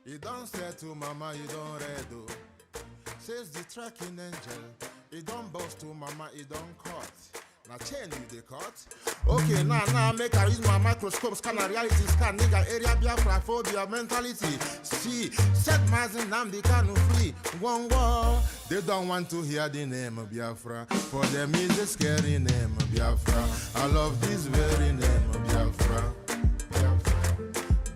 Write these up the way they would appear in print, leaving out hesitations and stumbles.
You don't say to mama, you don't read, oh. Says the tracking angel. You don't boast to mama, you don't cut. Now chain you the cut. Okay, now make I use my microscope, scan a reality scan, nigga area biafra phobia mentality. See, set mazin Nnamdi Kanu free. One war. They don't want to hear the name of Biafra. For them is a scary name of Biafra. I love this very name of Biafra.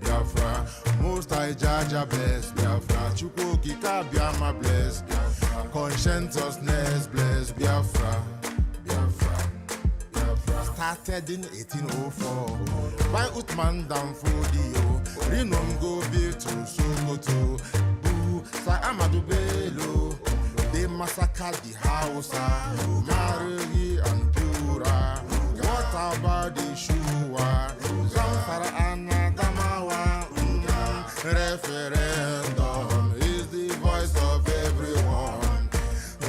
Biafra, most I judge a bless Biafra, Chukwuki Biama bless, conscientiousness bless Biafra, Biafra, Biafra. Started in 1804 by Uthman Danfodio, Rinom go be to Sokoto, Boo, Sa Amadou Bello. They massacred the Hausa, Marigi and Pura. What about the Shua? Zamfara and Adamawa. Referendum is the voice of everyone.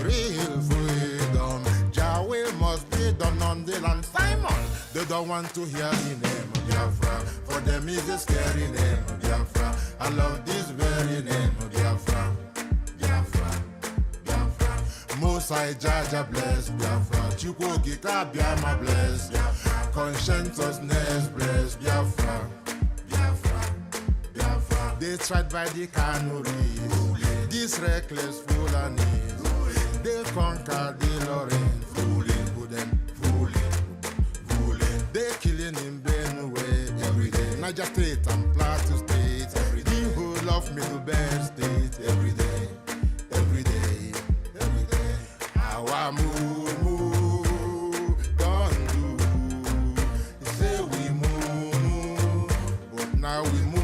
Real freedom, Jawel must be done on the land. Simon, they don't want to hear the name of Biafra. For them is a scary name of Biafra. I love this very name of Biafra. Biafra, Biafra. Mosai Jaja bless Biafra. Chukwuki Biama bless. Conscientiousness bless Biafra. Biafra, Biafra. They tried by the canories. These reckless foolanis. They conquered the Lorraine. Fooling, wooden, fooling. They killing in Benue every day. Niger State and Plateau State every day. The whole of Middle Belt State every day. Every day, every day. How I move, don't do. You say we move, but now we move.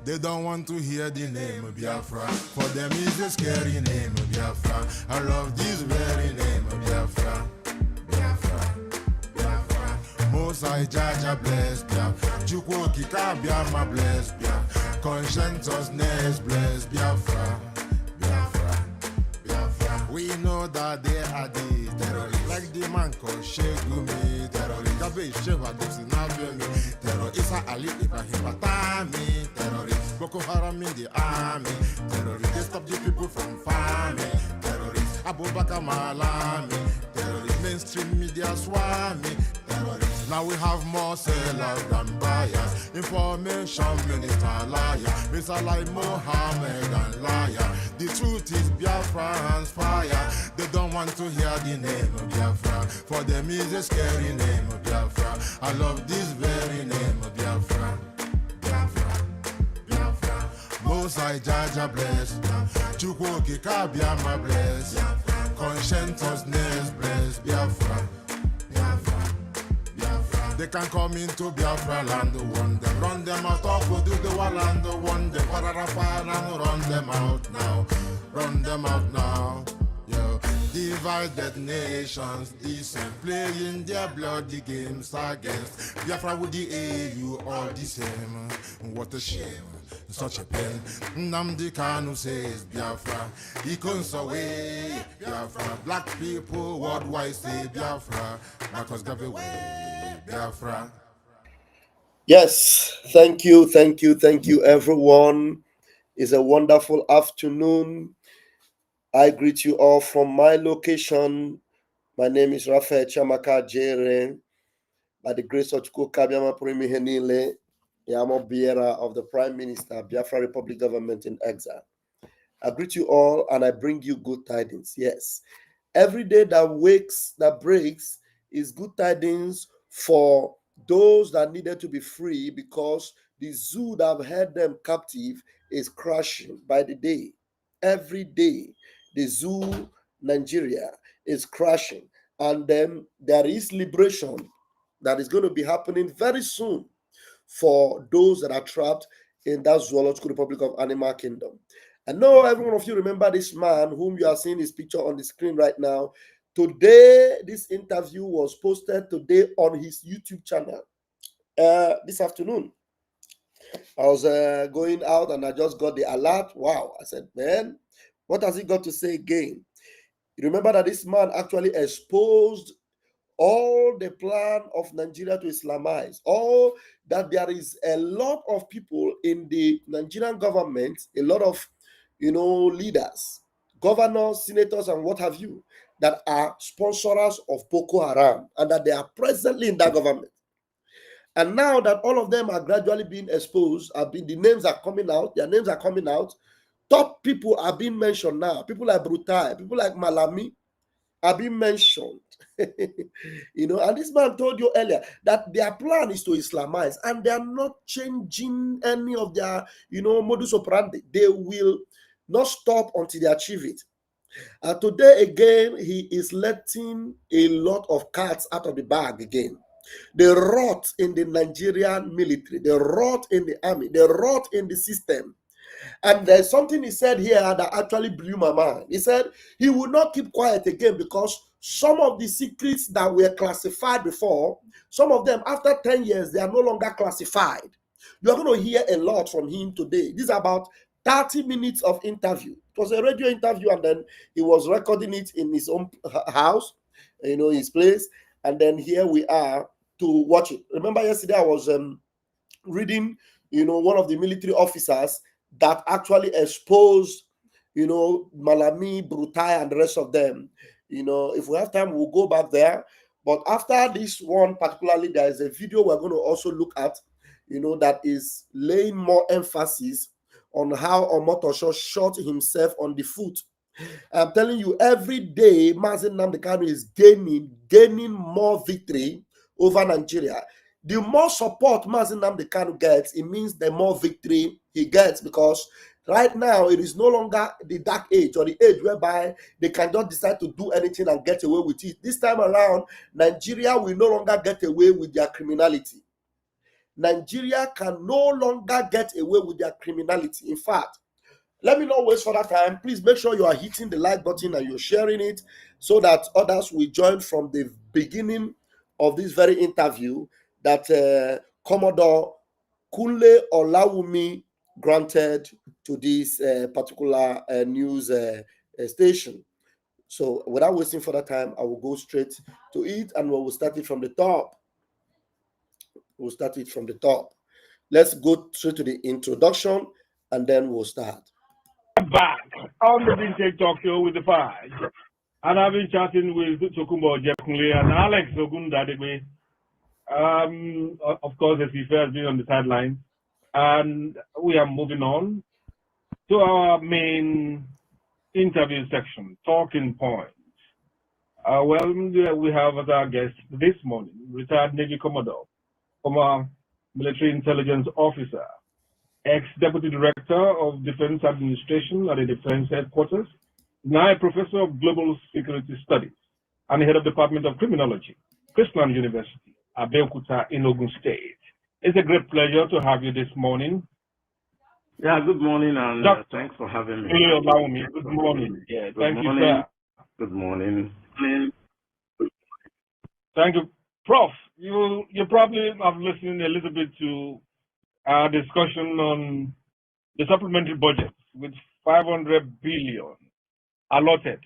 They don't want to hear the name of Biafra. For them is a scary name of Biafra. I love this very name of Biafra. Biafra, Biafra. Mosai Jaja bless Biafra. Chukwuki Biama bless Biafra. Conscientiousness bless Biafra. Biafra, Biafra. We know that they are the terrorists. Like the man called Shegumi, terrorist. Gabe Sheva Dosinabe, terrorist. Isa Ali Ibrahim Batami, terrorist. Boko Haram in the army, terrorist. They stop the people from farming, terrorist. Abubakar Malami, terrorist. Mainstream media swami, terrorist. Now we have more sellers than buyers. Information minister liar, Mr. like Mohammed and liar. The truth is Biafra's fire. They don't want to hear the name of Biafra. For them is a scary name of Biafra. I love this very name of Biafra. Biafra, Biafra. Mosai Jaja bless. Chukwuki Biama bless. Conscientiousness bless Biafra. Biafra, Biafra. They can come into Biafra land, one them, run them out of go do the wall and one them, pararafan and run them out now, run them out now. Yo, divided nations, decent, playing their bloody games against Biafra with the AU all the same. What a shame, such a pain. Nnamdi Kanu says Biafra, he comes away. Biafra, black people worldwide say Biafra, Marcus gave away Biafra. Yes, thank you, everyone. It's a wonderful afternoon. I greet you all from my location. My name is Raphael Chamaka Jere. By the grace of Chukwukabiama Primi Henile, I am a bearer of the Prime Minister, Biafra Republic Government in exile. I greet you all and I bring you good tidings. Yes, every day that breaks is good tidings for those that needed to be free, because the zoo that have held them captive is crashing by the day. Every day, the zoo, Nigeria, is crashing. And then there is liberation that is going to be happening very soon for those that are trapped in that zoological republic of Animal Kingdom. I know every one of you remember this man whom you are seeing his picture on the screen right now. Today, this interview was posted today on his YouTube channel this afternoon. I was going out and I just got the alert. Wow. I said, man, what has he got to say again? You remember that this man actually exposed all the plan of Nigeria to Islamize, all that there is a lot of people in the Nigerian government, a lot of leaders, governors, senators, and what have you, that are sponsors of Boko Haram and that they are presently in that government. And now that all of them are gradually being exposed, the names are coming out, their names are coming out. Top people are being mentioned now. People like Brutai, people like Malami are being mentioned. And this man told you earlier that their plan is to Islamize, and they are not changing any of their, modus operandi. They will not stop until they achieve it. And today again, he is letting a lot of cats out of the bag again. They rot in the Nigerian military, they rot in the army, they rot in the system. And there's something he said here that actually blew my mind. He said he would not keep quiet again because some of the secrets that were classified before, some of them after 10 years, they are no longer classified. You are going to hear a lot from him today. This is about 30 minutes of interview. It was a radio interview, and then he was recording it in his own house, his place. And then here we are to watch it. Remember yesterday I was reading, one of the military officers that actually exposed, Malami, Brutai, and the rest of them. If we have time, we'll go back there. But after this one particularly, there is a video we're going to also look at, that is laying more emphasis on how Omotosho shot himself on the foot. I'm telling you, every day, Nnamdi Kanu is gaining more victory over Nigeria. The more support Nnamdi Kanu gets, it means the more victory he gets, because right now it is no longer the dark age or the age whereby they can just decide to do anything and get away with it. This time around, Nigeria will no longer get away with their criminality. Nigeria can no longer get away with their criminality. In fact, let me not waste further time. Please make sure you are hitting the like button and you're sharing it so that others will join from the beginning of this very interview that Commodore Kunle Olawunmi granted to this particular news station. So without wasting further time, I will go straight to it, and we will start it from the top. We'll start it from the top. Let's go straight to the introduction, and then we'll start. Back on the Vintage Talk Show with the Five, and I've been chatting with Commodore Kunle and Alex Ogundadegbe. Of course, as he has been on the sideline, and we are moving on to our main interview section, talking points. We have as our guest this morning, retired Navy Commodore, former military intelligence officer, ex-deputy director of Defense Administration at the Defense Headquarters, now a professor of global security studies, and head of Department of Criminology, Christian University, Abeokuta in Ogun State. It's a great pleasure to have you this morning. Yeah, good morning, and thanks for having me. Good morning. Yeah, thank you, sir. Good morning. Thank you. Prof, you probably have listened a little bit to our discussion on the supplementary budget with 500 billion allotted,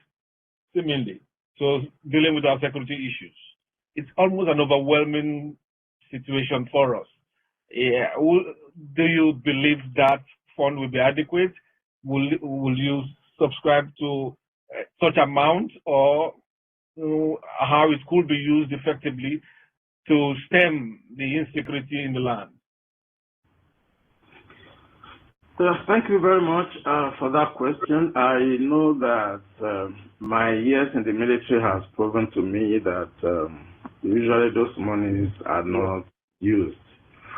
seemingly, so dealing with our security issues. It's almost an overwhelming situation for us. Yeah. Do you believe that fund will be adequate? Will you subscribe to such amount, or how it could be used effectively to stem the insecurity in the land? Thank you very much for that question. I know that my years in the military has proven to me that usually those monies are not used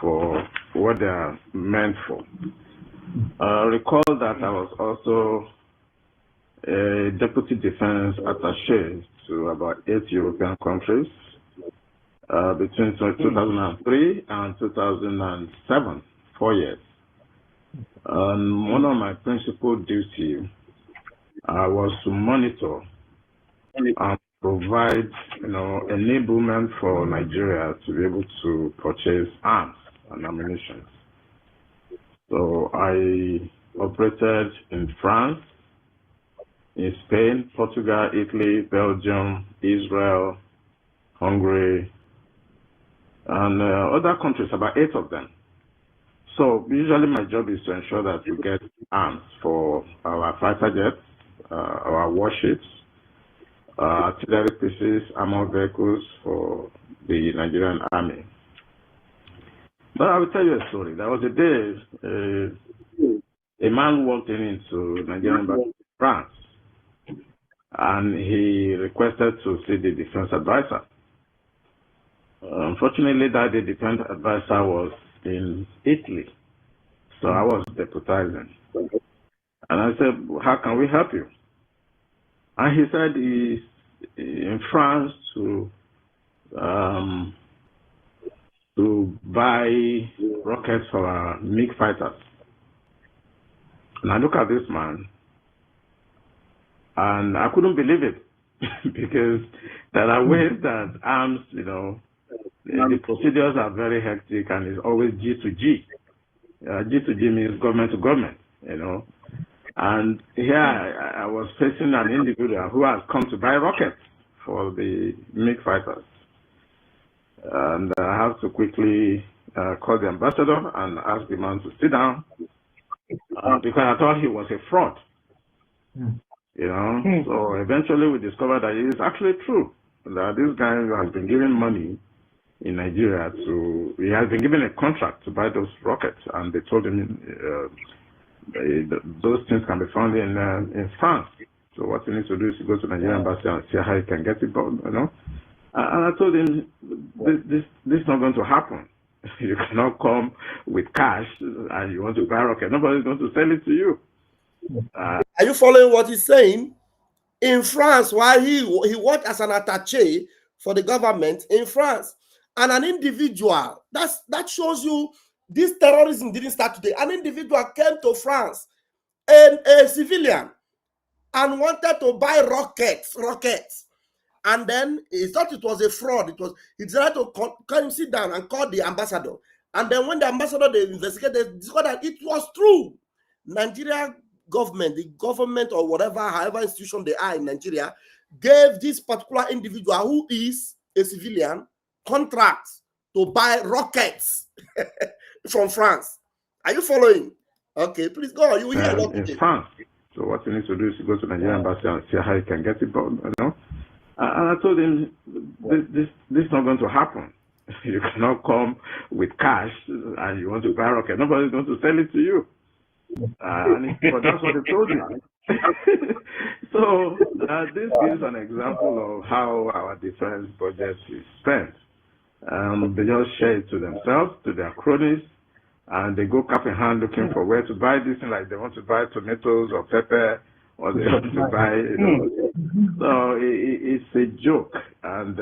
for what they are meant for. Recall that I was also a deputy defense attaché to about 8 European countries between 2003 and 2007, 4 years. One of my principal duties was to monitor and provide, enablement for Nigeria to be able to purchase arms and ammunition. So I operated in France, in Spain, Portugal, Italy, Belgium, Israel, Hungary, and other countries, about 8 of them. So usually my job is to ensure that we get arms for our fighter jets, our warships, artillery pieces, armored vehicles for the Nigerian army. But I will tell you a story. There was a day a man walked into Nigerian embassy in France, and he requested to see the defense advisor. Unfortunately, that the defense advisor was in Italy, so I was deputizing. And I said, how can we help you? And he said he's in France to buy rockets for our MiG fighters. And I look at this man, and I couldn't believe it because there are ways that arms, the procedures are very hectic, and it's always G to G. G to G means government to government, And here I was facing an individual who has come to buy rockets for the MiG fighters. And I have to quickly call the ambassador and ask the man to sit down because I thought he was a fraud. So eventually we discovered that it is actually true that this guy has been given money in Nigeria he has been given a contract to buy those rockets, and they told him those things can be found in France. So what he needs to do is to go to the Nigerian embassy and see how he can get it, And I told him, this is not going to happen. You cannot come with cash and you want to buy a rocket. Nobody's going to sell it to you. Are you following what he's saying? In France, while he worked as an attaché for the government in France, and an individual, that shows you this terrorism didn't start today. An individual came to France, and a civilian, and wanted to buy rockets. And then he thought it was a fraud. He tried to come sit down and call the ambassador. And then when the ambassador, they investigated, they discovered that it was true. Nigeria government, the government or whatever, however institution they are in Nigeria, gave this particular individual who is a civilian contracts to buy rockets from France. Are you following? Okay, please go on. You will hear what in France. So what you need to do is to go to the Nigerian embassy and see how you can get it. And I told him, this is not going to happen. You cannot come with cash and you want to buy a rocket. Nobody's going to sell it to you. But that's what he told me. So this gives an example of how our defense budget is spent. They just share it to themselves, to their cronies, and they go cap in hand looking for where to buy this thing, like they want to buy tomatoes or pepper, or they want to buy, So it's a joke. And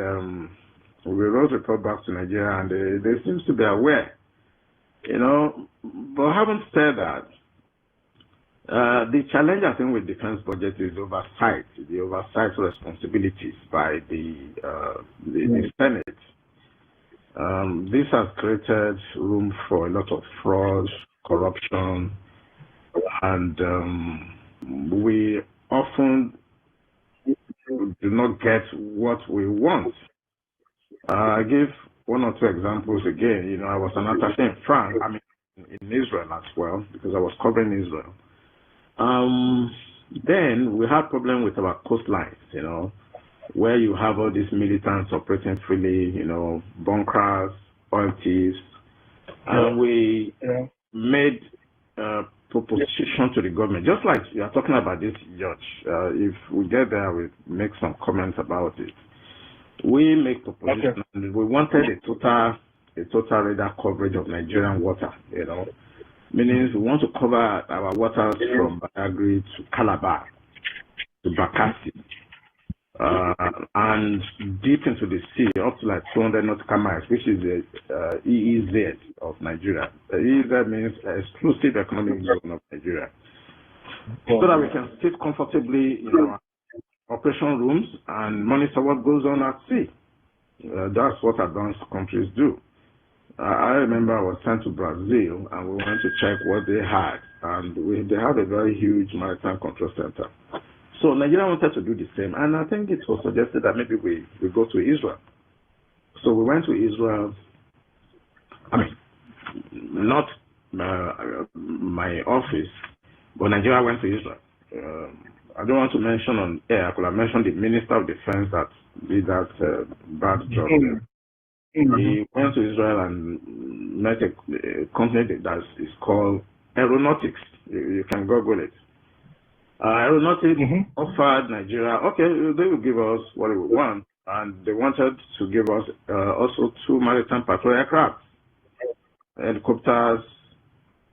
we wrote a report back to Nigeria, and they seem to be aware, But having said that, the challenge, I think, with defense budget is oversight, the oversight responsibilities by the Senate. This has created room for a lot of fraud, corruption, and we often do not get what we want. I give one or two examples again. I was an attaché in France, in Israel as well, because I was covering Israel. Then we had problem with our coastlines, where you have all these militants operating freely, bunkers, oil thieves. And we made a proposition to the government, just like you are talking about this, George. If we get there, we'll make some comments about it. We make proposition, and we wanted a total radar coverage of Nigerian water, meaning we want to cover our waters from Badagry to Calabar to Bakassi. And deep into the sea, up to like 200 nautical miles, which is the EEZ of Nigeria. The EEZ means Exclusive Economic Zone of Nigeria. So that we can sit comfortably in our operation rooms and monitor what goes on at sea. That's what advanced countries do. I remember I was sent to Brazil, and we went to check what they had. And they have a very huge maritime control center. So Nigeria wanted to do the same, and I think it was suggested that maybe we go to Israel. So we went to Israel. I mean, not my office, but Nigeria went to Israel. I don't want to mention on air. I could have mentioned the Minister of Defense that did that bad job. He went to Israel and met a company that is called Aeronautics. You can Google it. Aeronautics offered Nigeria, okay, they will give us what we want, and they wanted to give us also 2 maritime patrol aircraft, helicopters,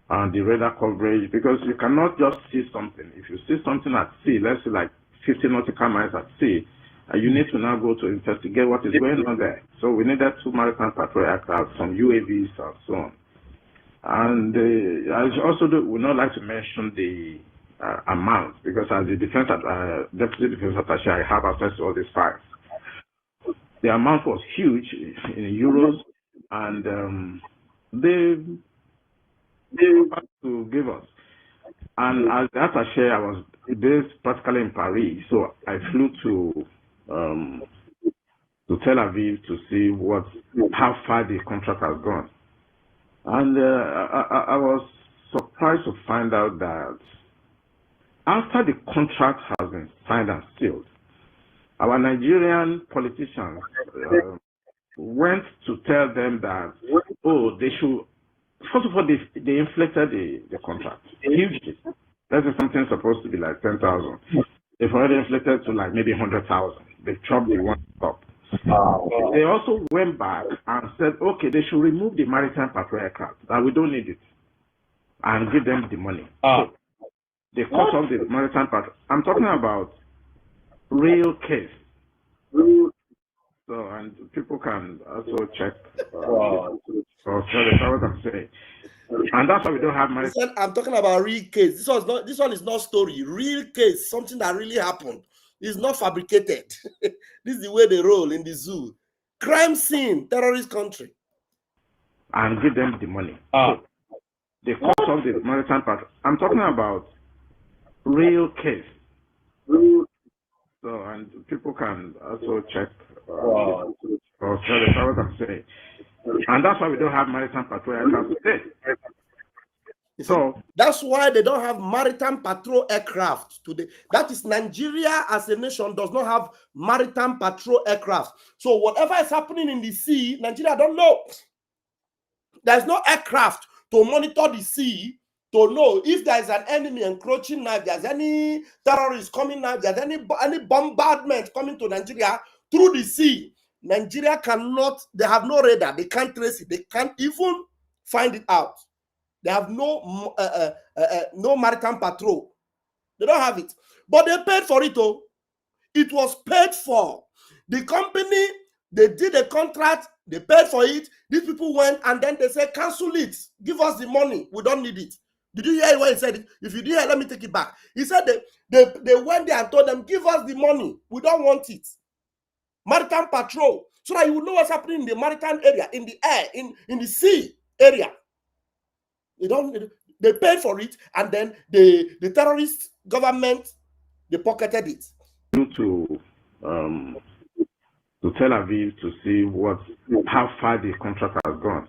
and the radar coverage, because you cannot just see something. If you see something at sea, let's say like 50 nautical miles at sea, you need to now go to investigate what is going on there. So we needed 2 maritime patrol aircraft, some UAVs, and so on. And I also would not like to mention the amount, because as the deputy defense attaché, I have access to all these files. The amount was huge in euros, and they had to give us. And as the attaché, I was based practically in Paris, so I flew to Tel Aviv to see how far the contract has gone. And I was surprised to find out that after the contract has been signed and sealed, our Nigerian politicians went to tell them that, oh, they should. First of all, they inflated the contract hugely. That is something supposed to be like 10,000. They've already inflated to like maybe 100,000. They chopped the one up. They also went back and said, okay, they should remove the maritime patrol aircraft, that we don't need it, and give them the money. So they cut off the maritime patrol. I'm talking about real case. So, and people can also check or tell what I'm saying. And that's why we don't have maritime. I'm talking about real case. This one is not story. Real case, something that really happened. It's not fabricated. This is the way they roll in the zoo. Crime scene, terrorist country. And give them the money. So they cut off the maritime patrol. I'm talking about real case. So, and people can also check or tell what I'm saying. And that's why we don't have maritime patrol aircraft today. So that's why they don't have maritime patrol aircraft today. That is, Nigeria as a nation does not have maritime patrol aircraft. So whatever is happening in the sea, Nigeria don't know. There's no aircraft to monitor the sea to know if there's an enemy encroaching now, if there's any terrorists coming now, if there's any bombardment coming to Nigeria through the sea. Nigeria cannot, they have no radar, they can't trace it, they can't even find it out. They have no maritime patrol. They don't have it. But they paid for it, oh. It was paid for. The company, they did a contract, they paid for it. These people went and then they said, cancel it. Give us the money. We don't need it. Did you hear what he said? If you didn't hear, let me take it back. He said they went there and told them, give us the money. We don't want it. Maritime patrol. So that you will know what's happening in the maritime area, in the air, in the sea area. They paid for it, and then the terrorist government, they pocketed it. To Tel Aviv to see how far the contract has gone.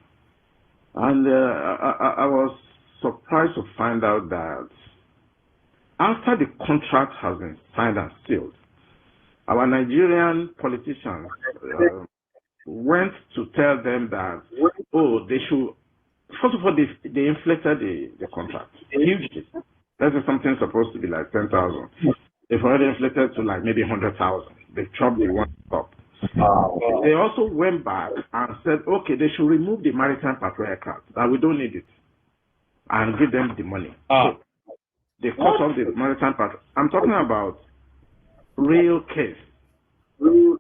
And I was surprised to find out that after the contract has been signed and sealed, our Nigerian politicians went to tell them that, oh, they should. First of all, they inflated the contract hugely. That is something supposed to be like 10,000. They've already inflated to like maybe 100,000. They chopped the one up. They also went back and said, okay, they should remove the maritime patrol aircraft, that we don't need it, and give them the money. So they cut off the maritime patrol. I'm talking about real case. So,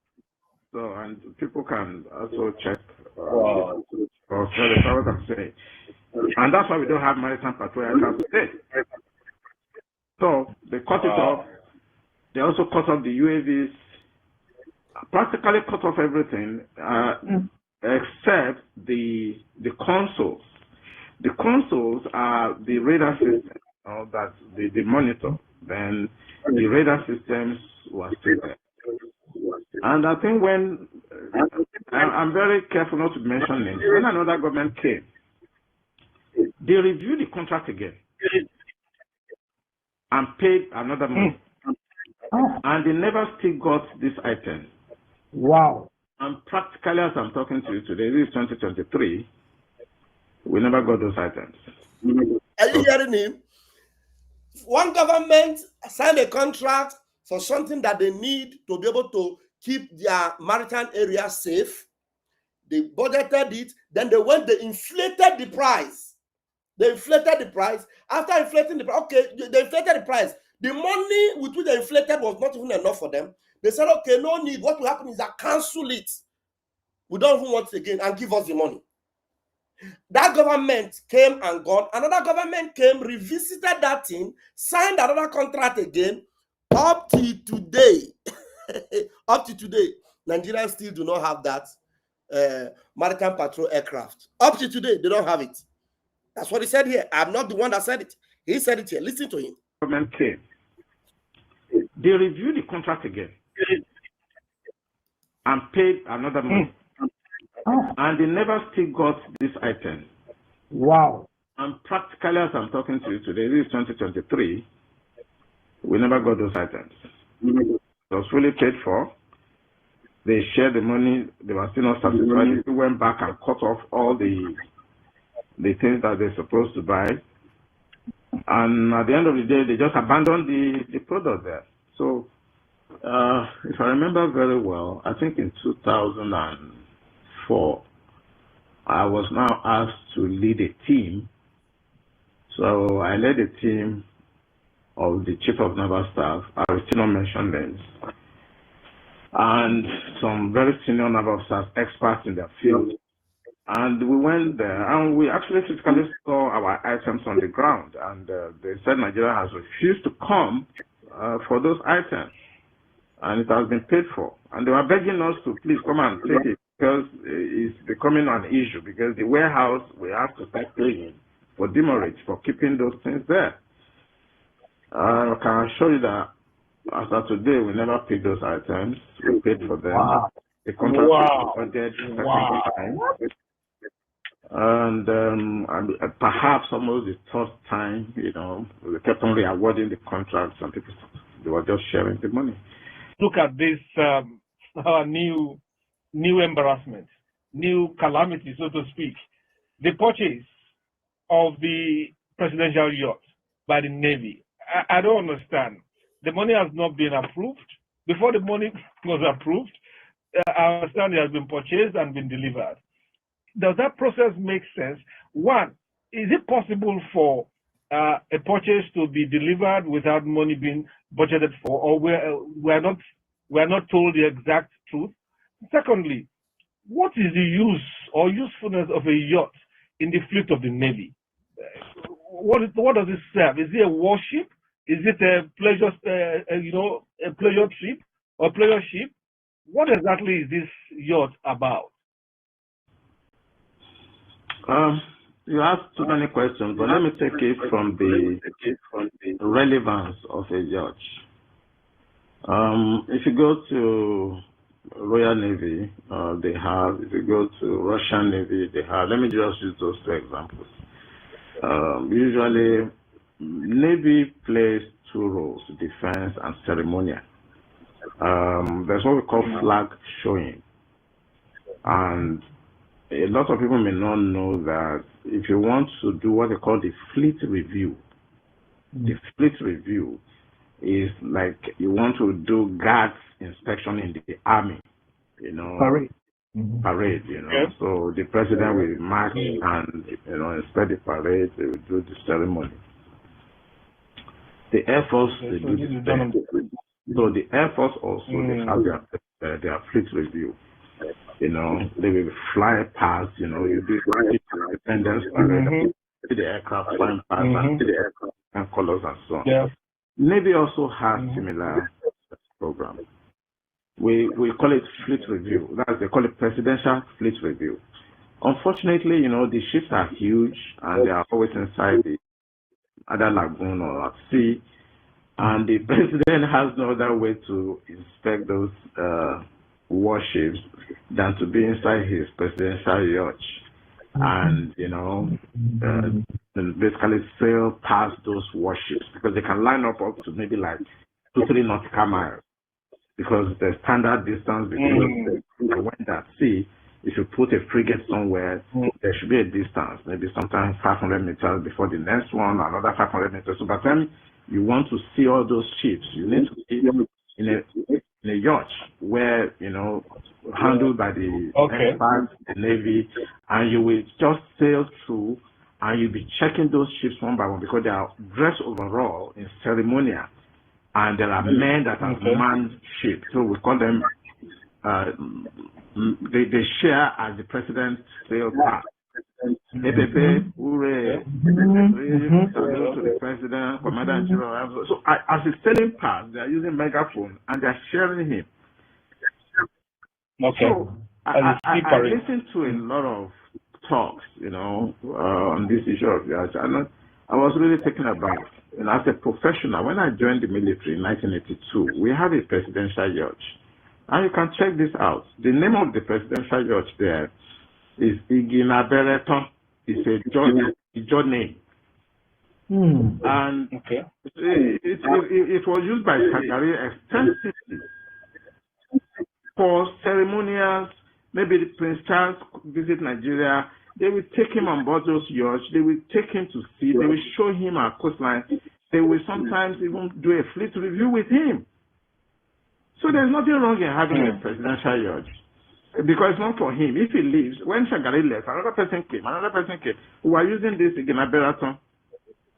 and people can also check or tell what I'm saying. And that's why we don't have maritime patrol aircraft today. So they cut it off. They also cut off the UAVs, practically cut off everything except the consoles. The consoles are the radar system that they monitor. Then the radar systems were still there. And I think when I'm very careful not to mention names. When another government came, they reviewed the contract again and paid another money. And they never still got this item. Wow. And practically, as I'm talking to you today, this is 2023, we never got those items. Are you hearing him? One government signed a contract for something that they need to be able to keep their maritime area safe. They budgeted it, then they inflated the price. They inflated the price. After inflating the price, okay, they inflated the price. The money with which they inflated was not even enough for them. They said, okay, no need. What will happen is that cancel it. We don't even want it again and give us the money. That government came and gone. Another government came, revisited that thing, signed another contract again. Up to today, Nigerians still do not have that maritime patrol aircraft. Up to today, they don't have it. That's what he said here. I'm not the one that said it. He said it here. Listen to him. Government came. They reviewed the contract again and paid another money. And they never still got this item. Wow. And practically, as I'm talking to you today, this is 2023, we never got those items. It was fully paid for. They shared the money. They were still not satisfied. They went back and cut off all the things that they're supposed to buy. And at the end of the day, they just abandoned the product there. So, if I remember very well, I think in 2004, I was now asked to lead a team. So I led a team of the Chief of Naval Staff. I will still not mention names. And some very senior naval officers, experts in their field. And we went there and we actually physically saw our items on the ground. And they said Nigeria has refused to come for those items. And it has been paid for. And they were begging us to please come and take it because it's becoming an issue. Because the warehouse, we have to start paying for demurrage for keeping those things there. I can assure you that as of today, we never paid those items. We paid for them. Wow. The contract Wow. was funded Wow. time. And perhaps almost the third time, we kept on re-awarding the contracts and people, they were just sharing the money. Look at this new embarrassment, new calamity, so to speak. The purchase of the presidential yacht by the Navy. I don't understand. The money has not been approved. Before the money was approved, I understand it has been purchased and been delivered. Does that process make sense? One, is it possible for a purchase to be delivered without money being budgeted for, or we're not told the exact truth? Secondly, what is the use or usefulness of a yacht in the fleet of the Navy? What does it serve? Is it a warship? Is it a pleasure, a pleasure trip or pleasure ship? What exactly is this yacht about? You asked too many questions, but let me take it from the relevance of a yacht. If you go to Royal Navy, they have. If you go to Russian Navy, they have. Let me just use those two examples. Usually, Navy plays two roles: defense and ceremonial. There's what we call flag showing, and a lot of people may not know that if you want to do what they call the fleet review, the fleet review is like you want to do guards inspection in the army, Parade. Parade, Yes. So the president will march and, inspect the parade, they will do the ceremony. The Air Force, they do the same. So the Air Force also, they have their fleet review. They will fly past, you do independence parade, see the aircraft flying past and see the aircraft and colors and so on. Yeah. Navy also has similar program. We call it fleet review. They call it presidential fleet review. Unfortunately, the ships are huge and they are always inside the other lagoon or at sea. And the president has no other way to inspect those warships than to be inside his presidential yacht and, basically sail past those warships, because they can line up to maybe like 2-3 nautical miles, because the standard distance between the wind at sea, if you put a frigate somewhere, there should be a distance, maybe sometimes 500 meters before the next one, another 500 meters. So by the time you want to see all those ships, you need to be in a yacht where, handled by the experts, the Navy, and you will just sail through and you'll be checking those ships one by one, because they are dressed overall in ceremonial, and there are men that have manned ships. So we call them, they share as the president sails past. Salute to the president, commander in chief. So as he's sailing past, they are using megaphone and they are sharing him. So I listened to a lot of talks, on this issue of yachts. And I was really taken aback. As a professional, when I joined the military in 1982, we had a presidential yacht. And you can check this out. The name of the presidential yacht there is Igina Bereton. It's a John name. And it was used by Shagari extensively for ceremonials. Maybe Prince Charles visit Nigeria, they will take him on board those yachts, they will take him to sea, they will show him our coastline, they will sometimes even do a fleet review with him. So there's nothing wrong in having a presidential yacht, because it's not for him. If he leaves, when Shagari left, another person came. We were using this Igina Beraton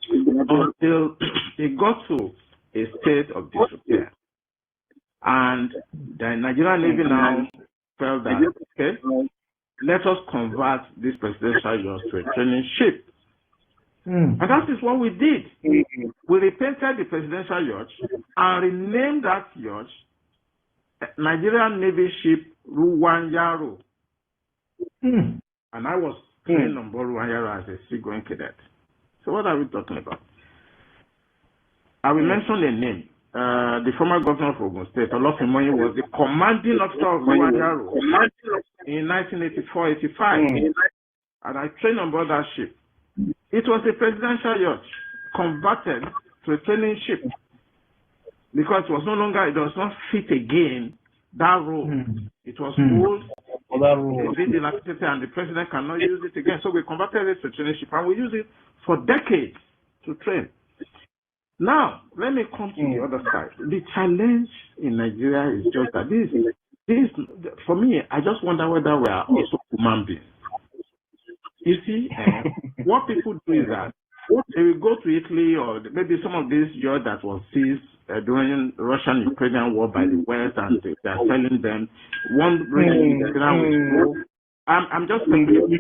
until it got to a state of disrepair. And the Nigerian Navy now felt that, let us convert this presidential yacht to a training ship. And that is what we did. We repainted the presidential yacht and renamed that yacht Nigerian Navy ship Ruwanyaro. And I was trained on board Ruwanyaro as a seagoing cadet. So what are we talking about? I will mention a name. The former governor of Ogun State, Olofimoyin, was the commanding officer of Ruwanyaro in 1984-85. And I trained on board that ship. It was a presidential yacht converted to a training ship, because it does not fit again that role. It was old, and the president cannot use it again. So we converted it to a training ship, and we use it for decades to train. Now, let me come to the other side. The challenge in Nigeria is just that this for me, I just wonder whether we are also human beings. You see, what people do is that they will go to Italy, or maybe some of these yachts that was seized during Russian-Ukrainian war by the West, and they are selling them. One bringing I'm just speculating,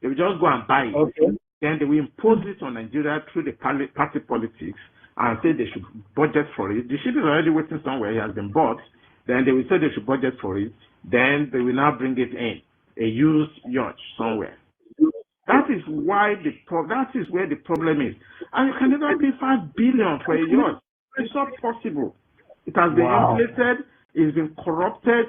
they will just go and buy it. Then they will impose it on Nigeria through the party politics and say they should budget for it. The ship is already waiting somewhere, it has been bought. Then they will say they should budget for it. Then they will now bring it in, a used yacht somewhere. That is where the problem is. And you can never pay 5 billion for a yacht. It's not possible. It has been inflated, it's been corrupted.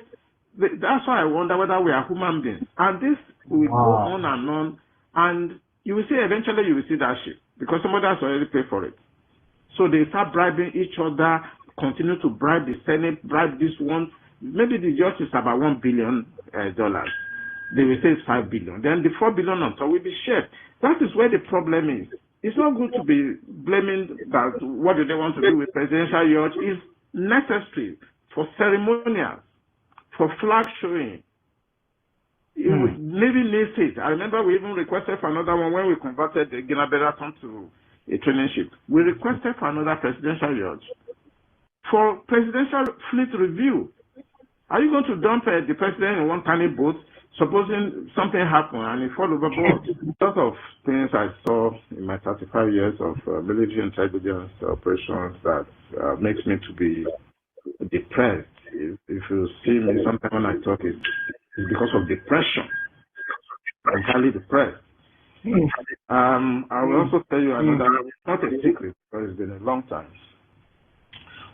That's why I wonder whether we are human beings. And this will go on and on. And you will see, eventually you will see that ship, because somebody has already paid for it. So they start bribing each other, continue to bribe the Senate, bribe this one. Maybe the yacht is about $1 billion. They will say it's 5 billion. Then the 4 billion on top will be shared. That is where the problem is. It's not good to be blaming that what do they want to do with presidential yacht. Is necessary for ceremonials, for flag showing. Navy needs it. I remember we even requested for another one when we converted the Igina Beraton to a training ship. We requested for another presidential yacht for presidential fleet review. Are you going to dump the president in one tiny boat? Supposing something happened and he fall overboard. A lot of things I saw in my 35 years of military intelligence operations that makes me to be depressed. If you see me, sometimes when I talk, it's because of depression. I'm highly depressed. I will also tell you another, it's not a secret because it's been a long time.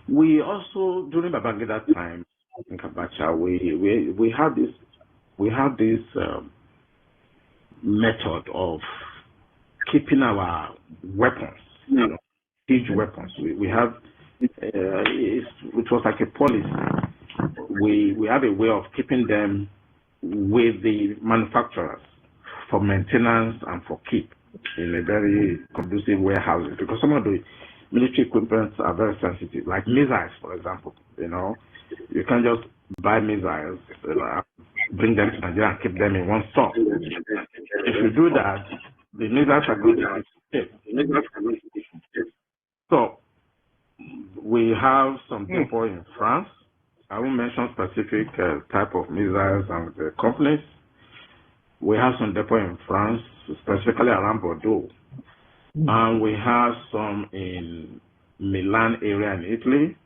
We also, during Babangida time in Kabacha, we have this method of keeping our weapons, huge weapons. We have, it was like a policy. We have a way of keeping them with the manufacturers for maintenance and for keep in a very conducive warehouses, because some of the military equipment are very sensitive, like missiles, for example. You can't just buy missiles, bring them to Nigeria and keep them in one store. If you do that, the missiles are going to be safe. So we have some depot in France. I won't mention specific type of missiles and companies. We have some depot in France, specifically around Bordeaux. And we have some in Milan area in Italy,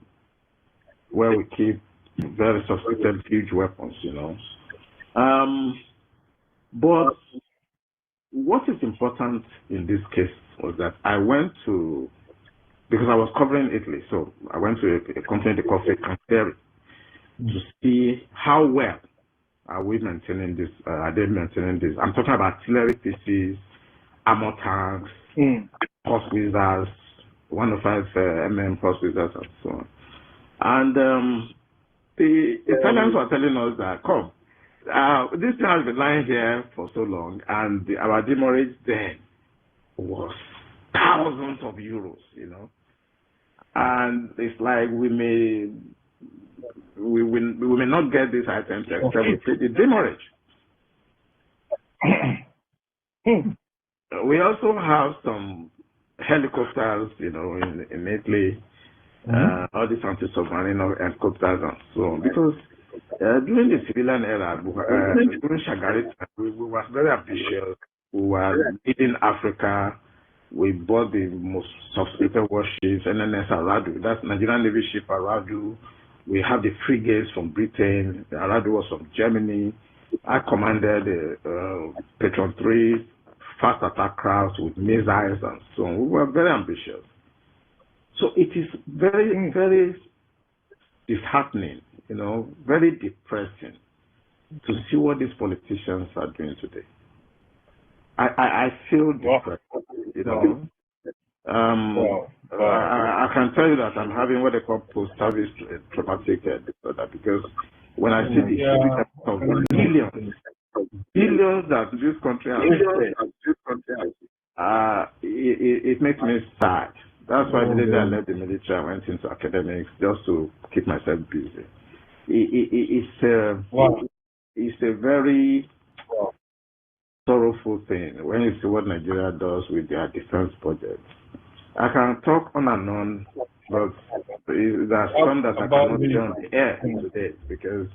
where we keep very sophisticated, huge weapons, But what is important in this case was that I went to, because I was covering Italy, so I went to a company they call Cantieri to see how well are we maintaining this, are they maintaining this? I'm talking about artillery pieces, armor tanks, pulse missiles, 105 mm pulse missiles, and so on. And the Italians were telling us that, come, this thing has been lying here for so long, and our demurrage then was thousands of euros, And it's like we may not get these items except we pay the demurrage. We also have some helicopters, in Italy, all these anti-submarine helicopters and so on. Because during the civilian era, during Shagari, we were very ambitious. We were leading Africa. We bought the most sophisticated warships, NNS Aradu, that's Nigerian Navy ship Aradu. We have the frigates from Britain. The Aradu was from Germany. I commanded the Patron 3 fast attack crafts with missiles and so on. We were very ambitious. So it is very, very disheartening, very depressing to see what these politicians are doing today. I feel depressed, I can tell you that I'm having what they call post-service traumatic disorder, because when I see the of billions that this country has, it makes me sad. That's why immediately I left the military, I went into academics just to keep myself busy. It's a very sorrowful thing when you see what Nigeria does with their defense budget. I can talk on and on, but there are some that I cannot be on the air today because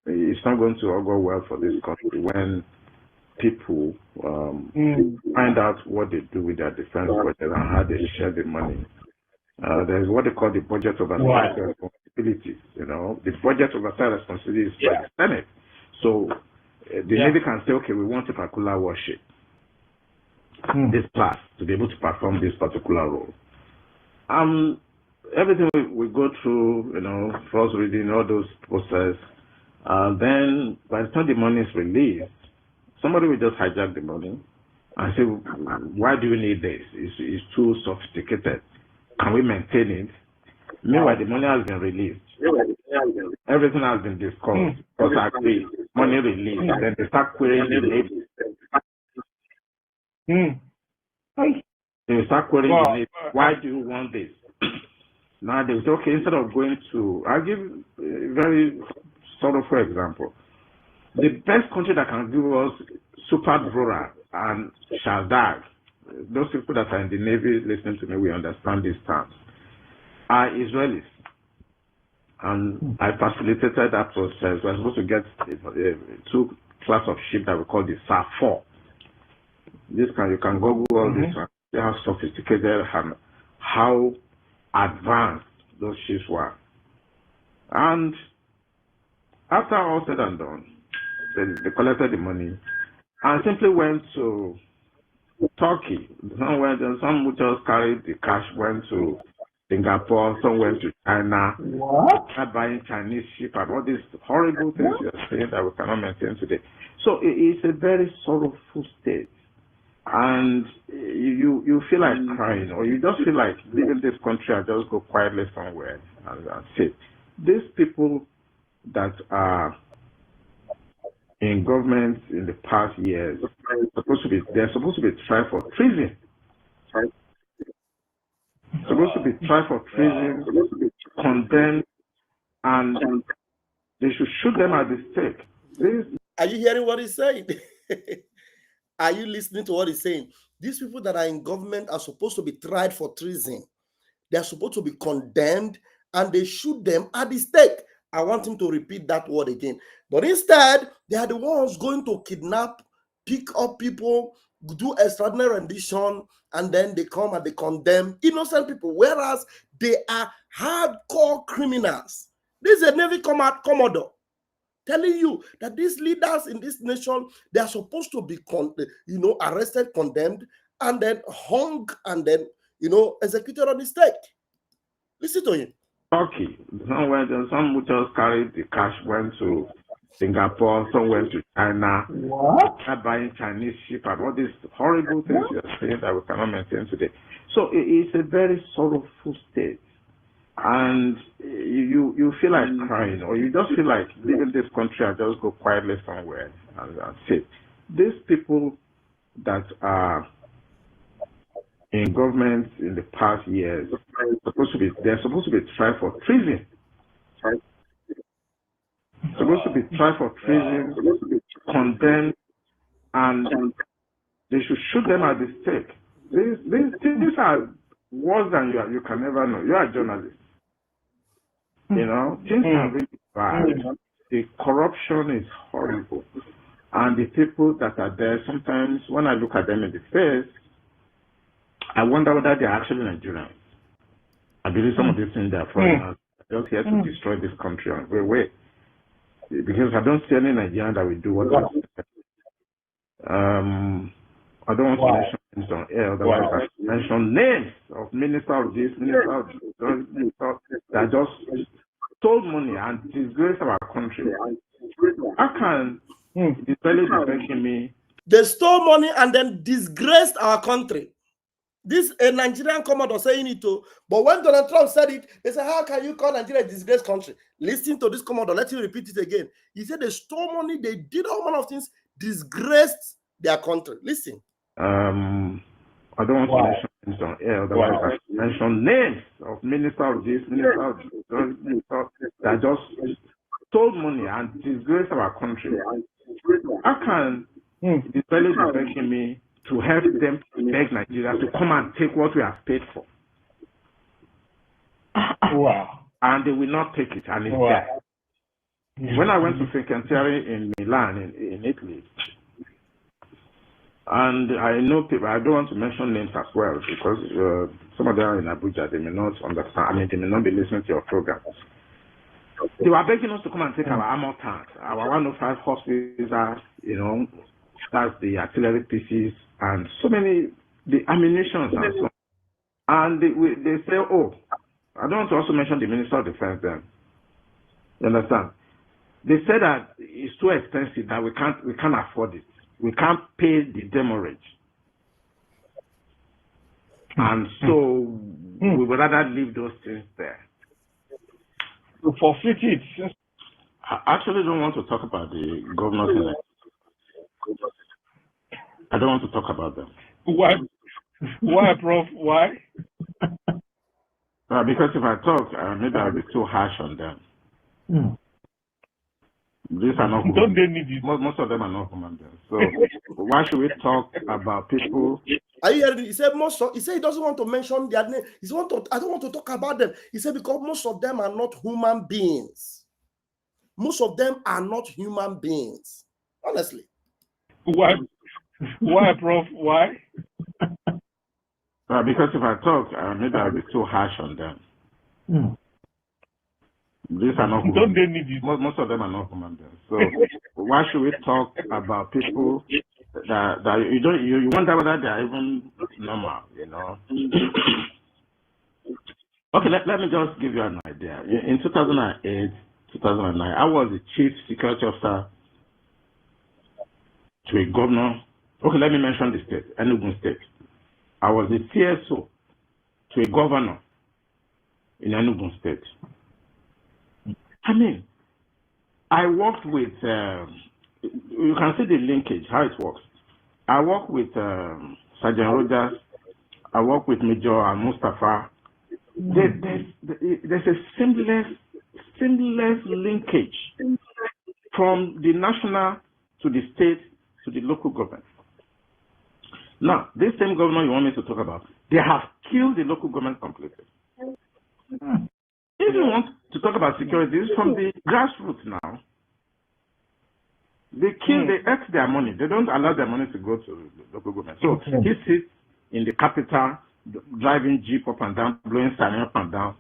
it's not going to all go well for this country when people find out what they do with their defense budget and how they share the money. There's what they call the budget oversight responsibilities. The budget oversight responsibilities is by the Senate. So the Navy can say, okay, we want a particular warship, this class, to be able to perform this particular role. Everything we go through, first reading, all those process, then by the time the money is released, somebody will just hijack the money and say, why do you need this? It's too sophisticated. Can we maintain it? Meanwhile, the money has been released. Everything has been discussed. Because I agree, money released. Then they start querying the Navy. They start querying the Navy. Why do you want this? Now they say, okay, instead of going to, I'll give a very sorrowful example. The best country that can give us Super Dvora and Shaldag, those people that are in the Navy listening to me, we understand these terms, are Israelis. And I facilitated that process. We're supposed to get two class of ship that we call the SAR-4. You can Google all this. They have sophisticated how advanced those ships were. And after all said and done, they collected the money. and simply went to Turkey. Some who just carried the cash went to Singapore, some went to China, buying Chinese ship and all these horrible things you're saying that we cannot maintain today. So it's a very sorrowful state. And you feel like crying, or you just feel like leaving this country and just go quietly somewhere and sit. These people that are in government in the past years they're supposed to be tried for treason. Supposed to be tried for treason, supposed to be condemned, and they should shoot them at the stake. Are you hearing what he's saying? Are you listening to what he's saying? These people that are in government are supposed to be tried for treason. They're supposed to be condemned, and they shoot them at the stake. I want him to repeat that word again. But instead, they are the ones going to kidnap, pick up people, do extraordinary rendition, and then they come and they condemn innocent people, whereas they are hardcore criminals. This is a Navy Commodore telling you that these leaders in this nation, they are supposed to be arrested, condemned, and then hung, and then executed on the stake. Listen to him. Turkey. Some who just carried the cash went to Singapore, some went to China, buying Chinese ship and all these horrible things you're saying that we cannot maintain today. So it's a very sorrowful state. And you feel like crying, or you just feel like leaving this country and just go quietly somewhere and sit. These people that are in government in the past years they're supposed to be tried for treason. Supposed to be tried for treason, supposed to be condemned, and they should shoot them at the stake. These are worse than you can never know. You are a journalist. Things are really bad. The corruption is horrible. And the people that are there, sometimes when I look at them in the face, I wonder whether they're actually Nigerians. I believe some of these things are foreigners. They're just here to destroy this country. Wait. Because I don't see any Nigerian that will do what I don't want to mention names on air, otherwise I mention names of minister of this, minister of that just stole money and disgraced our country. How can the fellow be begging me? They stole money and then disgraced our country. This a Nigerian Commodore saying it too. But when Donald Trump said it, they said, how can you call Nigeria a disgraced country? Listen to this Commodore. Let him repeat it again. He said they stole money, they did all manner of things, disgraced their country. Listen. I don't want to mention names on air, otherwise I mention names of minister of this, minister of that just stole money and disgraced our country. How can the fellow be begging me to help them beg Nigeria to come and take what we have paid for? Wow. And they will not take it, and it's there. When I went to Fincantieri in Milan, in Italy, and I know people, I don't want to mention names as well, because some of them are in Abuja, they may not understand, they may not be listening to your program. They were begging us to come and take our armor tanks, our 105 horsewheelers, that's the artillery pieces, and so many, the ammunitions and so on. And they say, I don't want to also mention the Minister of Defense then. You understand? They said that it's too expensive, that we can't afford it. We can't pay the demurrage. And so we would rather leave those things there. To forfeit it. I actually don't want to talk about the governors election. I don't want to talk about them. Why? Why, Prof? Why? Because if I talk, maybe I'll be too harsh on them. These are not human. Don't they need it? Most of them are not human beings. So why should we talk about people? Are you hearing? He said he said he doesn't want to mention their name. I don't want to talk about them. He said because most of them are not human beings. Most of them are not human beings. Honestly. Why? Why, Prof? Why? Because if I talk, maybe I'll be too harsh on them. These are not human. Don't they need it? Most of them are not human beings. So why should we talk about people that you wonder whether they are even normal, you know. Okay, let me just give you an idea. In 2008, 2009, I was the chief security officer to a governor. Okay, let me mention the state, Enugu State. I was the CSO to a governor in Enugu State. I mean, I worked with, you can see the linkage, how it works. I work with Sergeant Rogers, I work with Major Mustafa. There's a seamless linkage from the national to the state to the local government. Now, this same governor you want me to talk about, they have killed the local government completely. If you want to talk about security, it's from the grassroots now. They kill, they earn their money. They don't allow their money to go to the local government. So he sits in the capital, driving jeep up and down, blowing siren up and down,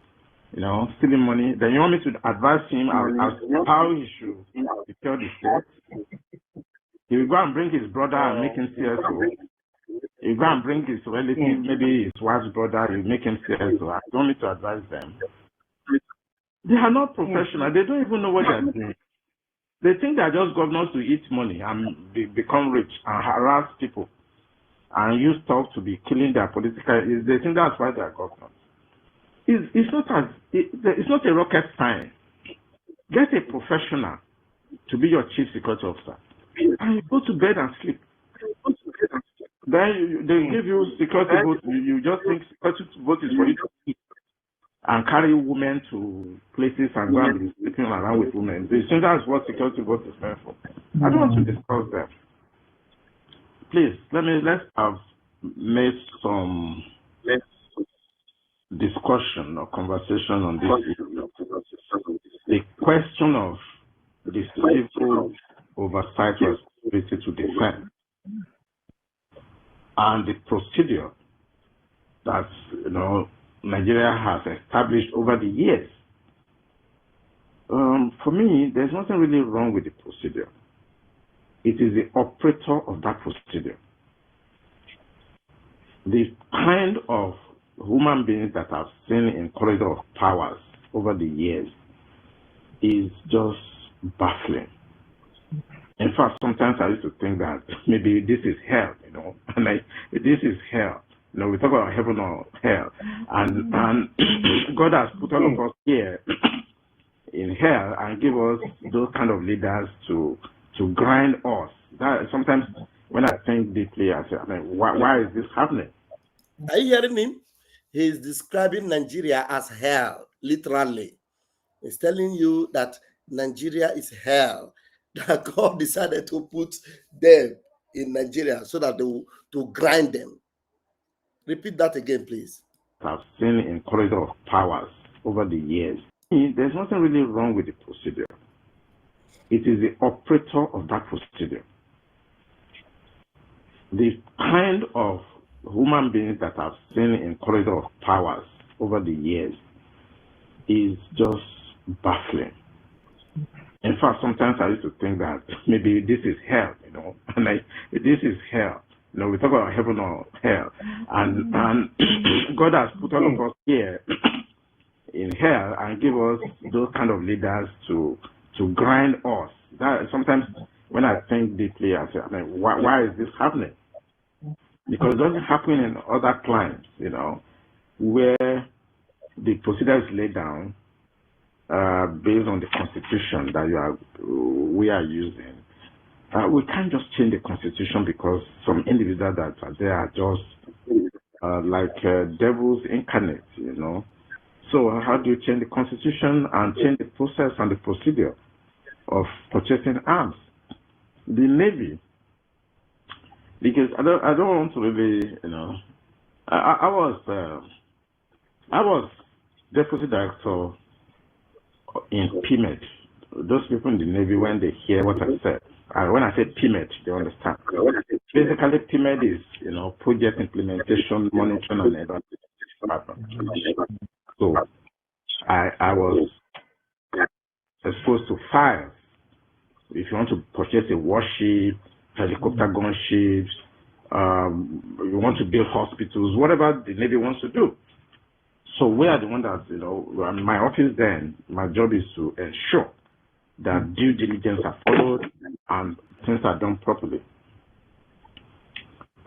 you know, stealing money. Then you want me to advise him as how he should secure the state. He will go and bring his brother and make him CSO. He will go and bring his relative, maybe his wife's brother, he will make him CSO. I want me to advise them. They are not professional. They don't even know what they are doing. They think they are just governors to eat money and become rich and harass people and use stuff to be killing their political. They think that's why they are governors. It's not a rocket science. Get a professional to be your chief security officer and you go to bed and sleep. Then they give you security vote. You just think security vote is for you to eat and carry women to places and go and be sleeping around with women. They think that's what security vote is meant for. I don't want to discuss that. Please, let's have made some discussion or conversation on this issue. The question of the civil oversight responsibility to defend and the procedure that, you know, Nigeria has established over the years. For me, there's nothing really wrong with the procedure. It is the operator of that procedure. The kind of human beings that I've seen in corridor of powers over the years is just baffling. In fact, sometimes I used to think that maybe this is hell, you know, and this is hell. You know, we talk about heaven or hell, and God has put all of us here in hell and give us those kind of leaders to grind us. That sometimes when I think deeply, I say, I mean, why is this happening? Are you hearing him? He's describing Nigeria as hell, literally. He's telling you that Nigeria is hell. That God decided to put them in Nigeria so that to grind them. Repeat that again, please. I've seen in corridor of powers over the years. There's nothing really wrong with the procedure. It is the operator of that procedure. The kind of human beings that I've seen in corridor of powers over the years is just baffling. In fact, sometimes I used to think that maybe this is hell, you know, and this is hell. You know, we talk about heaven or hell, and God has put all of us here in hell and give us those kind of leaders to grind us. That sometimes when I think deeply, I say, I mean, why is this happening? Because it doesn't happen in other climes, you know, where the procedure is laid down based on the constitution that we are using. We can't just change the constitution because some individuals that are there are just like devils incarnate, you know. So how do you change the constitution and change the process and the procedure of purchasing arms? The Navy, because I don't want to really, you know, I was deputy director in PMED. Those people in the Navy, when they hear what I said, when I say PMED, they understand. Basically, PMED is, you know, project implementation, monitoring, and evaluation. So I was exposed to fires. If you want to purchase a warship, helicopter gunships, you want to build hospitals, whatever the Navy wants to do. So we are the one that, my office then, my job is to ensure that due diligence are followed and things are done properly.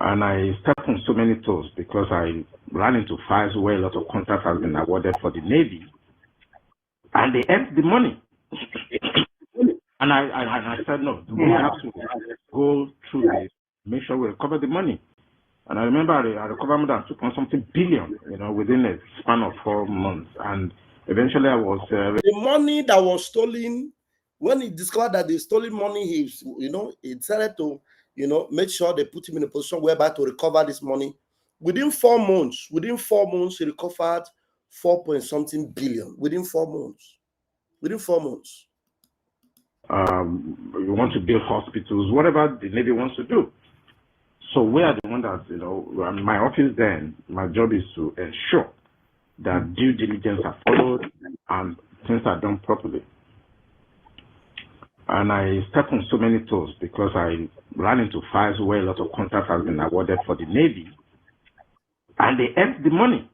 And I step on so many toes because I ran into files where a lot of contracts have been awarded for the Navy, and they ate the money. And I said, no, we have to go through this, make sure we recover the money. And I remember I recovered more than 2.something billion, within a span of 4 months. And eventually I was... the money that was stolen, when he discovered that the stolen money, he decided to, make sure they put him in a position whereby to recover this money. Within 4 months, he recovered 4.something billion. Within 4 months. You want to build hospitals, whatever the Navy wants to do. So we are the one that, my office then, my job is to ensure that due diligence are followed and things are done properly. And I step on so many toes because I ran into files where a lot of contracts have been awarded for the Navy, and they ate the money.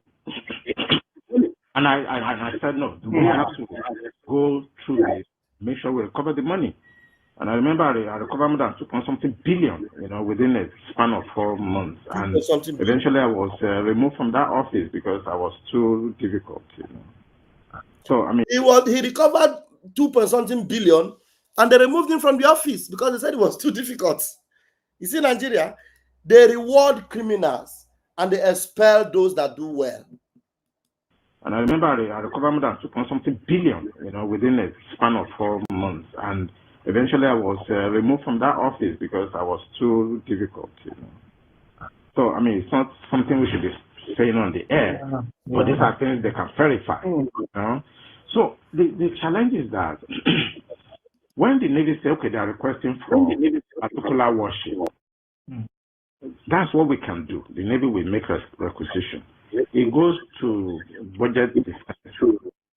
And I said, no, we have to go through this, make sure we recover the money. And I remember I recovered more than 2.something billion, within a span of 4 months. And eventually I was removed from that office because I was too difficult, So, I mean... He recovered 2.something billion, and they removed him from the office because they said it was too difficult. You see, Nigeria, they reward criminals and they expel those that do well. And I remember I recovered more than 2.something billion, within a span of 4 months. And eventually I was removed from that office because I was too difficult, So, I mean, it's not something we should be saying on the air, but these are things they can verify. So the challenge is that when the Navy say, okay, they are requesting for a particular warship, that's what we can do. The Navy will make a requisition. It goes to budget defense.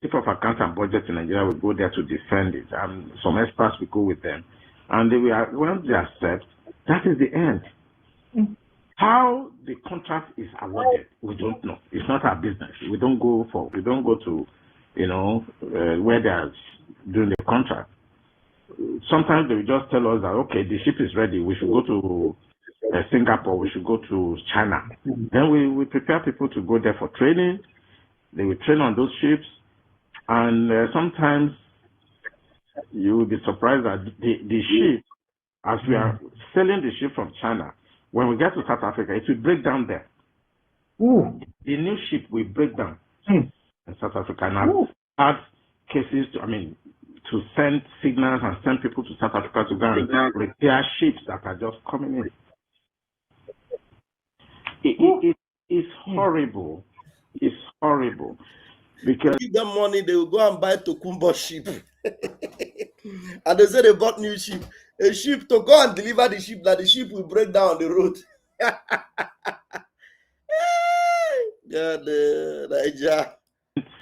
Chief of Accounts and Budget in Nigeria will go there to defend it. And some experts will go with them. And when they accept, that is the end. How the contract is awarded, we don't know. It's not our business. We don't go to, where they are doing the contract. Sometimes they will just tell us that, okay, the ship is ready. We should go to Singapore. We should go to China. Then we prepare people to go there for training. They will train on those ships. And sometimes you will be surprised that the ship, as we are sailing the ship from China, when we get to South Africa, it will break down there. The new ship will break down in South Africa. And I've had cases to send signals and send people to South Africa to go and repair ships that are just coming in. It's horrible. It's horrible. Because give them money, they will go and buy Tokumbo ship. And they say they bought new ship. A ship to go and deliver the ship, that the ship will break down on the road. Nigeria.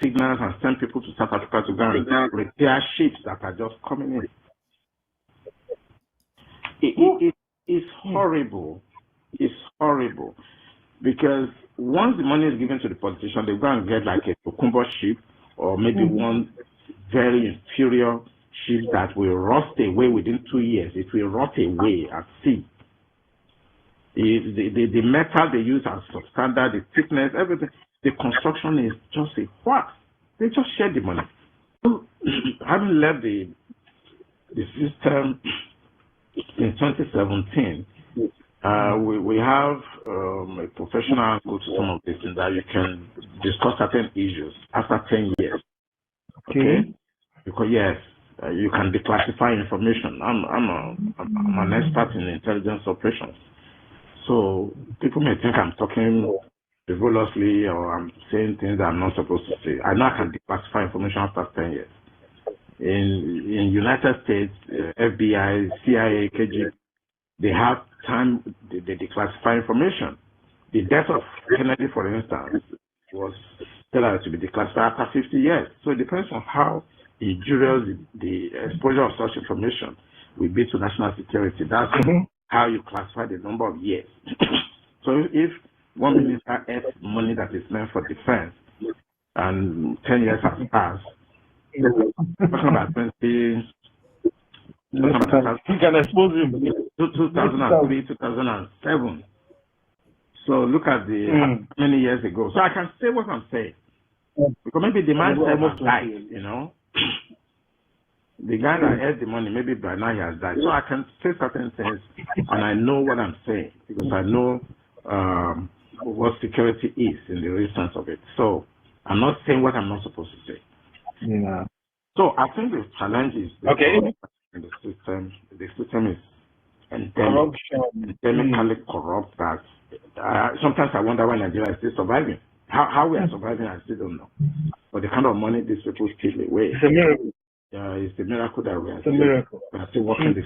Signals and send people to South Africa to go and repair ships that are just coming in. It's horrible. It's horrible. Because once the money is given to the politician, they go and get like a Tokumbo ship or maybe one very inferior ship that will rust away within 2 years. It will rot away at sea. The metal they use as substandard, the thickness, everything, the construction is just a what? They just share the money. Having left the system in 2017, we have a professional go to some of this and that you can discuss certain issues after 10 years. Okay? Because yes, you can declassify information. I'm an expert in intelligence operations. So people may think I'm talking frivolously or I'm saying things that I'm not supposed to say. I know I can declassify information after 10 years. In United States, FBI, CIA, KGB, they have time, they declassify information. The death of Kennedy, for instance, was to be declassified after 50 years. So it depends on how injurious the exposure of such information will be to national security. That's how you classify the number of years. So if one minister has money that is meant for defense and 10 years has passed, talking about 20, You can expose him. 2003, 2007. So look at the how many years ago. So I can say what I'm saying. Because maybe the man said was right, you know. The guy that had the money, maybe by now he has died. So I can say certain things and I know what I'm saying because I know what security is in the real sense of it. So I'm not saying what I'm not supposed to say. Yeah. So I think the challenge is the system. The system is endemically corrupt that sometimes I wonder why Nigeria is still surviving. How we are surviving, I still don't know. But the kind of money these people steal away. It's a miracle. It's a miracle that we are still working this.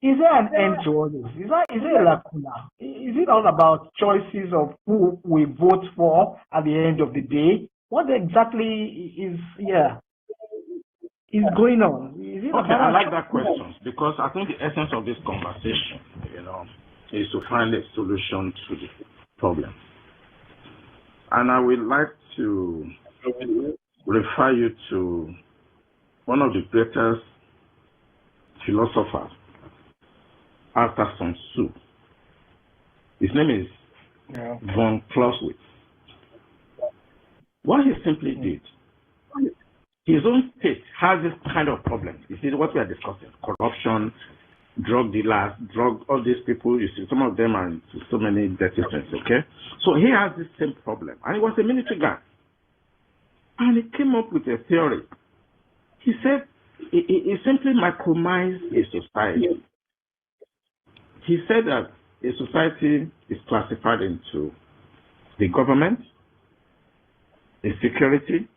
Is there an end to all this? Is there a lacuna? Is it all about choices of who we vote for at the end of the day? What exactly is going on? Is it okay, I like that question because I think the essence of this conversation, you know, is to find a solution to the problem. And I would like to refer you to one of the greatest philosophers after Sun Tzu. His name is von Clausewitz. What he simply did, his own state has this kind of problem. You see what we are discussing: corruption, drug dealers, all these people. You see, some of them are into so many dirty things. Okay, so he has this same problem, and he was a military guy, and he came up with a theory. He said he simply micromized a society. He said that a society is classified into the government, the security.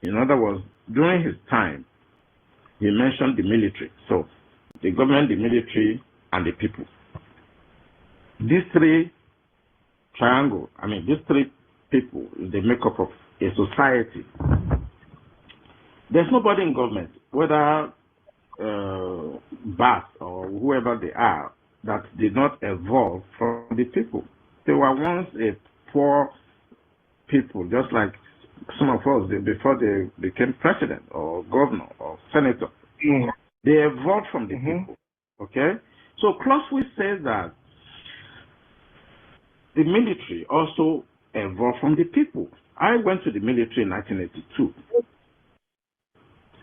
In other words, during his time, he mentioned the military. So, the government, the military, and the people. These three triangles, these three people, they make up of a society. There's nobody in government, whether Bath or whoever they are, that did not evolve from the people. They were once a poor people, just like some of us before they became president or governor or senator. They evolved from the people. Okay? So Clausewitz says that the military also evolved from the people. I went to the military in 1982.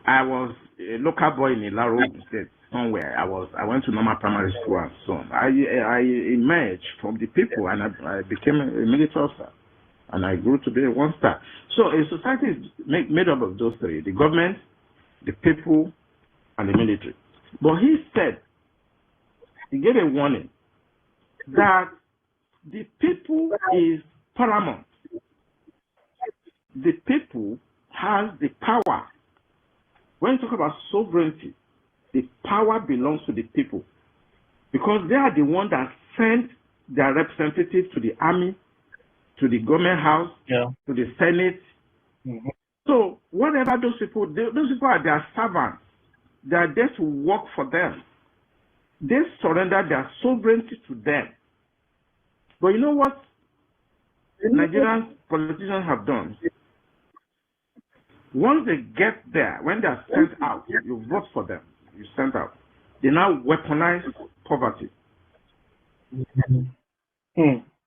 I was a local boy in Ilaro State, somewhere. I went to normal primary school and so on. I emerged from the people and I became a military officer. And I grew to be a one-star. So a society is made up of those three: the government, the people, and the military. But he said, he gave a warning that the people is paramount. The people has the power. When you talk about sovereignty, the power belongs to the people because they are the ones that send their representatives to the army, to the government house, to the Senate. So whatever those people are their servants. They are there to work for them. They surrender their sovereignty to them. But you know what Nigerian politicians have done? Once they get there, when they are sent out, you vote for them, you send out. They now weaponize poverty.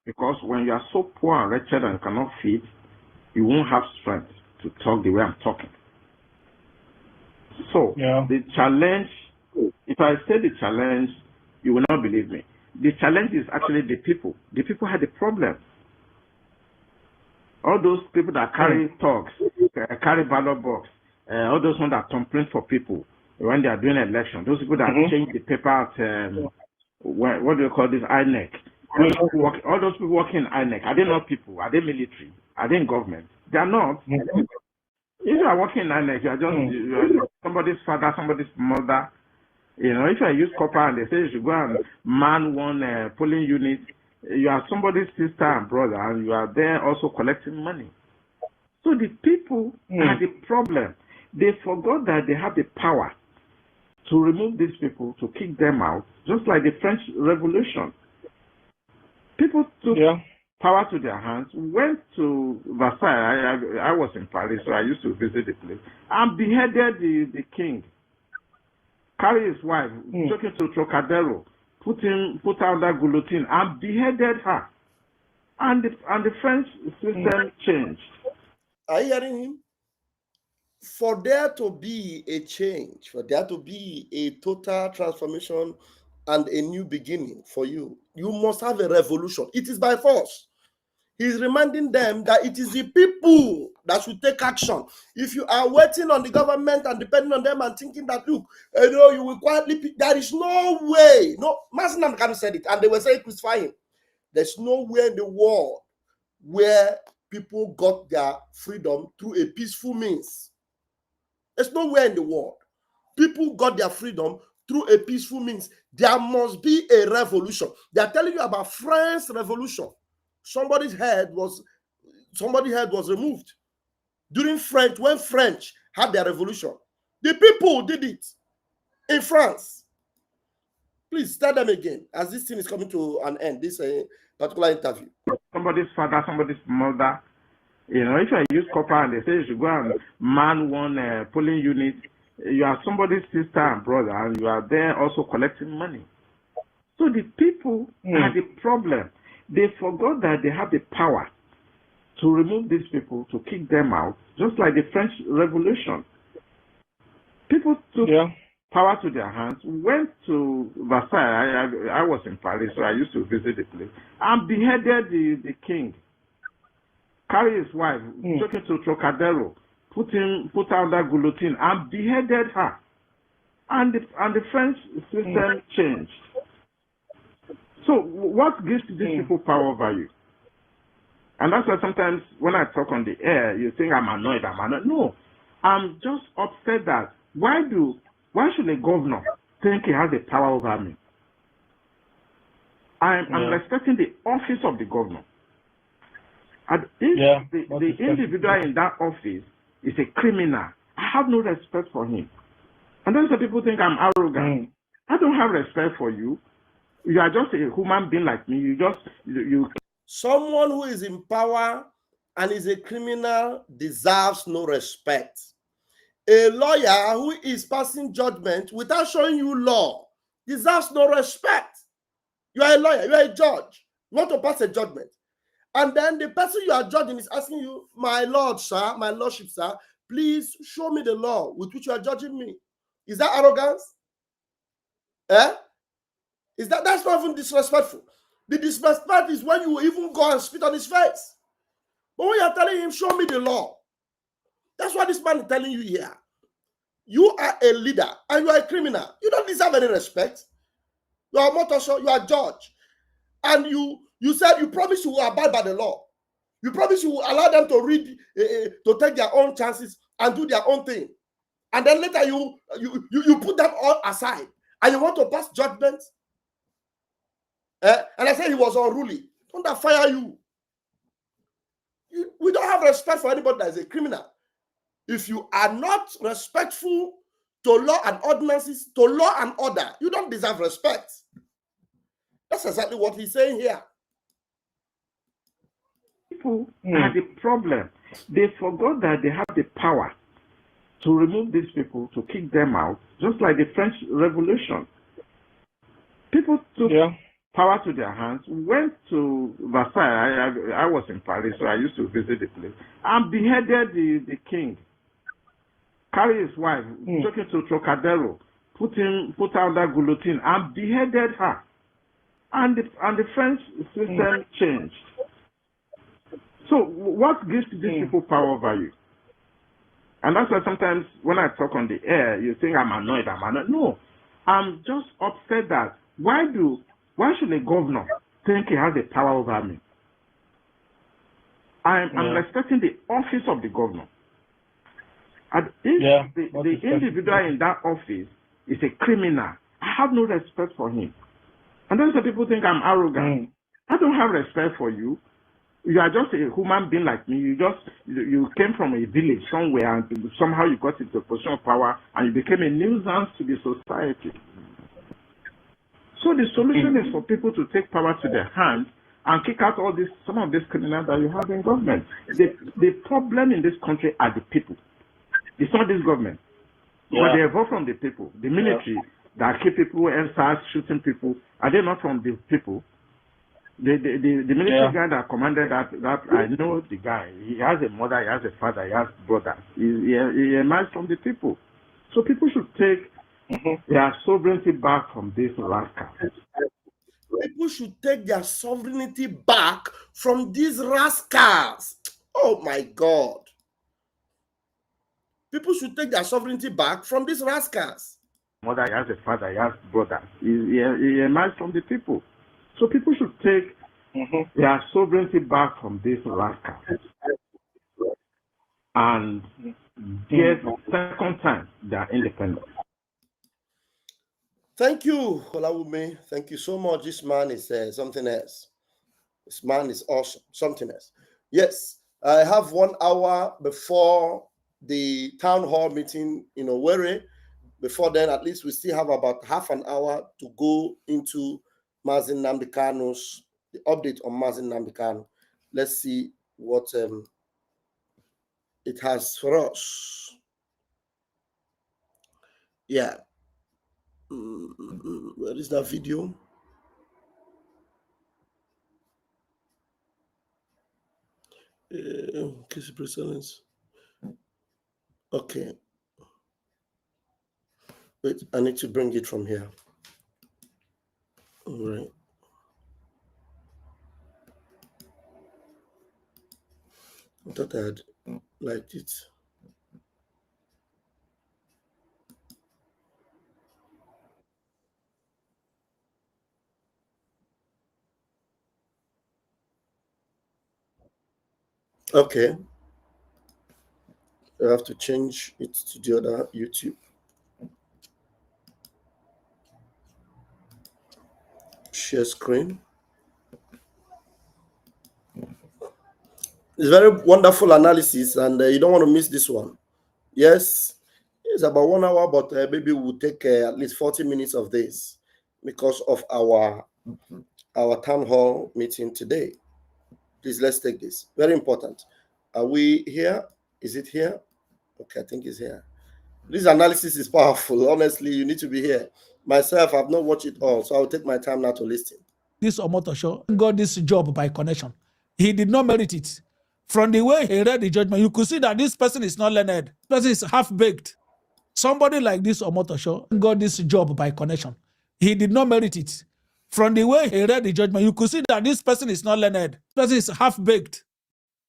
Because when you are so poor and wretched and cannot feed, you won't have strength to talk the way I'm talking. So, the challenge, if I say the challenge, you will not believe me. The challenge is actually the people. The people had a problem. All those people that carry talks, carry ballot box, all those ones that complain for people when they are doing election, those people that change the paper at, what do you call this, INEC? All those people working in INEC, are they not people? Are they military? Are they in government? They are not. If you are working in INEC, you are just somebody's father, somebody's mother. You know, if I use copper and they say you should go and man one polling unit, you are somebody's sister and brother, and you are there also collecting money. So the people are the problem. They forgot that they have the power to remove these people, to kick them out, just like the French Revolution. People took power to their hands, went to Versailles. I was in Paris, so I used to visit the place, and beheaded the king. Carry his wife, took him to Trocadero, put out that guillotine, and beheaded her. And the French system changed. Are you hearing him? For there to be a change, for there to be a total transformation and a new beginning for you, you must have a revolution. It is by force. He's reminding them that it is the people that should take action. If you are waiting on the government and depending on them and thinking that, look, you will quietly, there is no way. No, Nnamdi Kanu said it, and they were saying crucify him. There's nowhere in the world where people got their freedom through a peaceful means. There's nowhere in the world. People got their freedom through a peaceful means. There must be a revolution. They are telling you about French Revolution. Somebody's head was removed during French, when French had their revolution. The people did it in France. Please tell them again, as this thing is coming to an end, this particular interview. Somebody's father, somebody's mother. You know, if I use copper and they say you should go and man one polling unit, you are somebody's sister and brother, and you are there also collecting money. So the people are the problem. They forgot that they have the power to remove these people, to kick them out, just like the French Revolution. People took power to their hands, went to Versailles. I was in Paris, so I used to visit the place, and beheaded the king. Carry his wife, took him to Trocadero, put out that guillotine, and beheaded her. And the French system changed. So what gives these people power over you? And that's why sometimes when I talk on the air, you think I'm annoyed. No, I'm just upset that why should a governor think he has the power over me? I'm respecting the office of the governor. And if the individual in that office is a criminal, I have no respect for him. And then some people think I'm arrogant. I don't have respect for you. You are just a human being like me. You. Someone who is in power and is a criminal deserves no respect. A lawyer who is passing judgment without showing you law deserves no respect. You are a lawyer, you are a judge. You want to pass a judgment. And then the person you are judging is asking you, my lord, sir, my lordship, sir, please show me the law with which you are judging me. Is that arrogance? That's not even disrespectful. The disrespect is when you even go and spit on his face. But when you're telling him, show me the law, that's what this man is telling you here. You are a leader and you are a criminal. You don't deserve any respect. You are a motor show, you are a judge. And you said you promised you will abide by the law. You promised you will allow them to read, to take their own chances and do their own thing. And then later you put them all aside and you want to pass judgment. And I said he was unruly. Don't that fire you? We don't have respect for anybody that is a criminal. If you are not respectful to law and ordinances, to law and order, you don't deserve respect. That's exactly what he's saying here. People are the problem. They forgot that they have the power to remove these people, to kick them out, just like the French Revolution. People took power to their hands, went to Versailles. I was in Paris, so I used to visit the place, and beheaded the king. Carry his wife, took him to Trocadero, put out that guillotine, and beheaded her. And the French system changed. So what gives these people power over you? And that's why sometimes when I talk on the air, you think I'm annoyed. No, I'm just upset that why should a governor think he has the power over me? I'm respecting the office of the governor. And if the individual in that office is a criminal, I have no respect for him. And then some people think I'm arrogant. I don't have respect for you. You are just a human being like me. You came from a village somewhere and somehow you got into a position of power and you became a nuisance to the society. So the solution is for people to take power to their hands and kick out some of these criminals that you have in government. The problem in this country are the people. It's not this government. But they evolve from the people. The military that keep people and start shooting people, are they not from the people? The military guy that commanded that I know the guy. He has a mother, he has a father, he has brothers. He emerged from the people. So people should take their sovereignty back from these rascals. People should take their sovereignty back from these rascals. Oh my God. People should take their sovereignty back from these rascals. Mother, he has a father, he has brothers. He emerged from the people. So people should take their sovereignty back from these rascals and get second time their independence. Thank you, Olawunmi. Thank you so much. This man is something else. This man is awesome. Something else. Yes, I have 1 hour before the town hall meeting in Owerri. Before then, at least we still have about half an hour to go into Nnamdi Kanu's, the update on Nnamdi Kanu. Let's see what it has for us. Yeah. Where is that video? Case presence. Okay. Wait, I need to bring it from here. All right. I thought I had liked it. Okay. I have to change it to the other YouTube. Share screen. It's very wonderful analysis, and you don't want to miss this one. Yes, it's about 1 hour, but maybe we'll take at least 40 minutes of this because of our town hall meeting today. Please, let's take this. Very important. Are we here? Is it here? Okay, I think it's here. This analysis is powerful. Honestly, you need to be here. Myself, I've not watched it all, so I'll take my time now to listen. This Omotosho got this job by connection. He did not merit it. From the way he read the judgment, you could see that this person is not learned. This person is half-baked. Somebody like this Omotosho got this job by connection. He did not merit it. From the way he read the judgment, you could see that this person is not learned. This person is half-baked.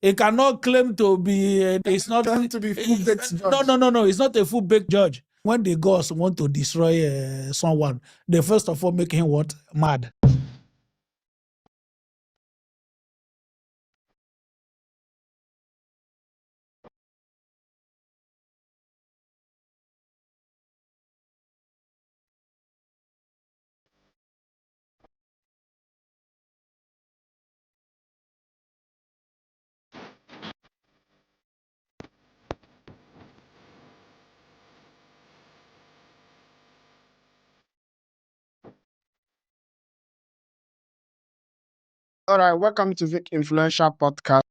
He cannot claim to be. It's not trying to be full-baked judge. No. It's not a full-baked judge. When the gods want to destroy someone, they first of all make him what? Mad. All right, welcome to Vic Influential Podcast.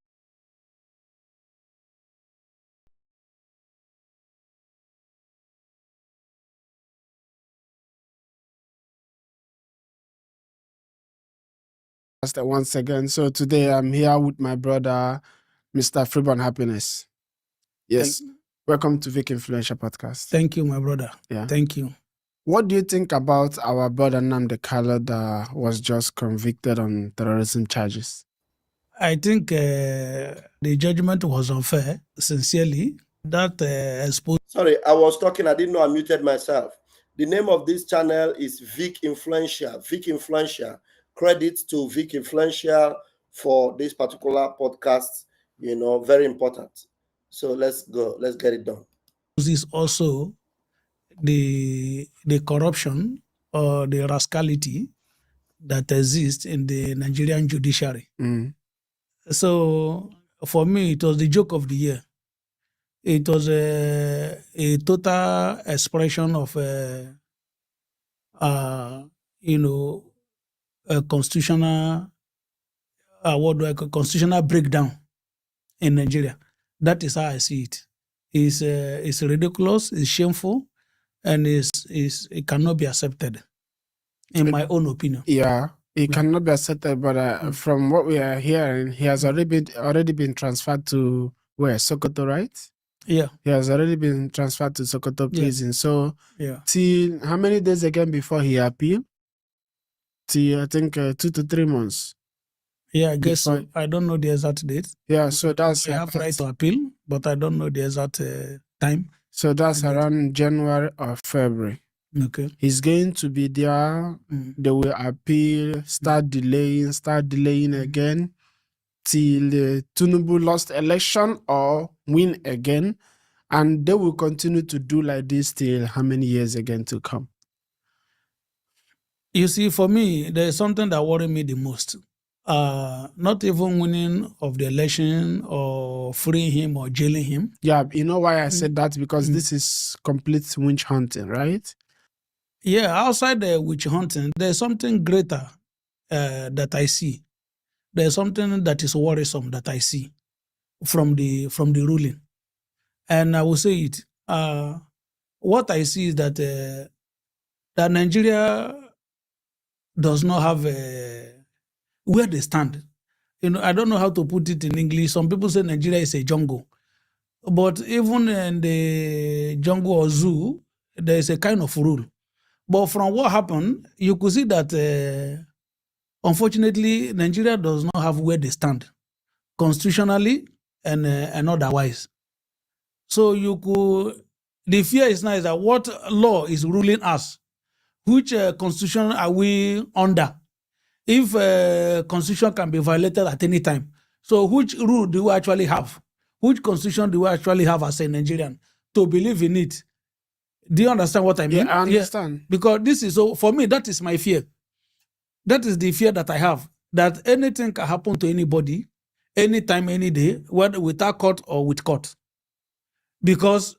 Once again, so today I'm here with my brother, Mr. Freeborn Happiness. Yes, welcome to Vic Influential Podcast. Thank you, my brother. Yeah. Thank you. What do you think about our brother Nnamdi Kanu that was just convicted on terrorism charges? I think the judgment was unfair, sincerely. That exposed. Sorry, I was talking. I didn't know I muted myself. The name of this channel is Vic Influential. Vic Influential. Credit to Vic Influential for this particular podcast. Very important. So let's go. Let's get it done. This is also the corruption or the rascality that exists in the Nigerian judiciary. So for me, it was the joke of the year. It was a total expression of, you know, a constitutional, constitutional breakdown in Nigeria. That is how I see it. It's ridiculous, it's shameful, and it cannot be accepted, in my own opinion. Yeah, it cannot be accepted. But from what we are hearing, he has already been transferred to where, Sokoto, right? Yeah. He has already been transferred to Sokoto prison. So Yeah. till how many days again before he appeal? Till I think 2 to 3 months. Yeah, I guess so. I don't know the exact date. Yeah, so that's We have right to appeal, but I don't know the exact time. So that's around January or February. Okay. He's going to be there. They will appeal, start delaying again till Tinubu lost election or win again. And they will continue to do like this till how many years again to come? You see, for me, there's something that worries me the most. Not even winning of the election or freeing him or jailing him. Yeah, you know why I said that? Because this is complete witch hunting, right? Yeah, outside the witch hunting, there's something greater that I see. There's something that is worrisome that I see from the ruling. And I will say it. What I see is that that Nigeria does not have where they stand. I don't know how to put it in English. Some people say Nigeria is a jungle. But even in the jungle or zoo, there is a kind of rule. But from what happened, you could see that unfortunately, Nigeria does not have where they stand constitutionally and otherwise. So the fear is now is that what law is ruling us? Which constitution are we under? If constitution can be violated at any time. So which rule do we actually have? Which constitution do we actually have as a Nigerian to believe in it? Do you understand what I mean? Yeah, I understand. Yeah, because this is, so for me, that is my fear. That is the fear that I have, that anything can happen to anybody, anytime, any day, whether without court or with court. Because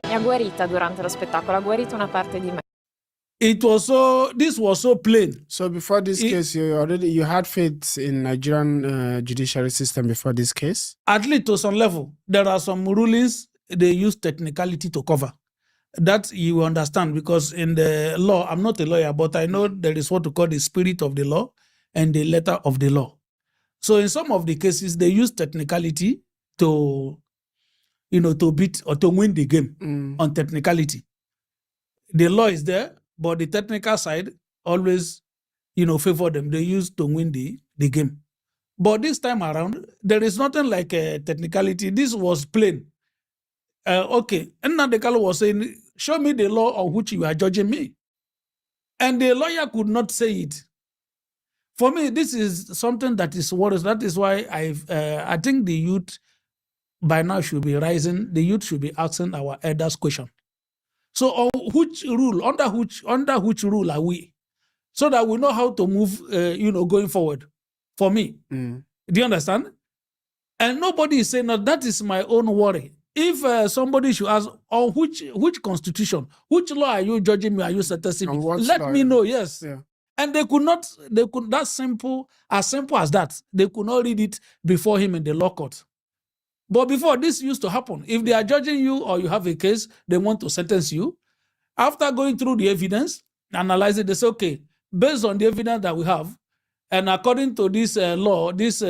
Mi ha guarita durante lo spettacolo, ha guarito una parte di me. this was so plain. So before this case, you had faith in Nigerian judiciary system before this case? At least to some level. There are some rulings they use technicality to cover. That you understand, because in the law, I'm not a lawyer, but I know there is what to call the spirit of the law and the letter of the law. So in some of the cases, they use technicality to beat or to win the game on technicality. The law is there, but the technical side always, favor them. They use to win the game. But this time around, there is nothing like a technicality. This was plain. Okay, Nnamdi Kanu was saying, show me the law on which you are judging me. And the lawyer could not say it. For me, this is something that is worrisome. That is why I think the youth by now should be rising. The youth should be asking our elders question. So on which rule, under which rule are we? So that we know how to move, going forward. For me. Do you understand? And nobody is saying that is my own worry. If somebody should ask, on which constitution, which law are you judging me? Are you sentencing me? Let me know, yes. Yeah. And they could as simple as that. They could not read it before him in the law court. But before, this used to happen. If they are judging you or you have a case, they want to sentence you. After going through the evidence, analyze it, they say, okay, based on the evidence that we have, and according to this law, this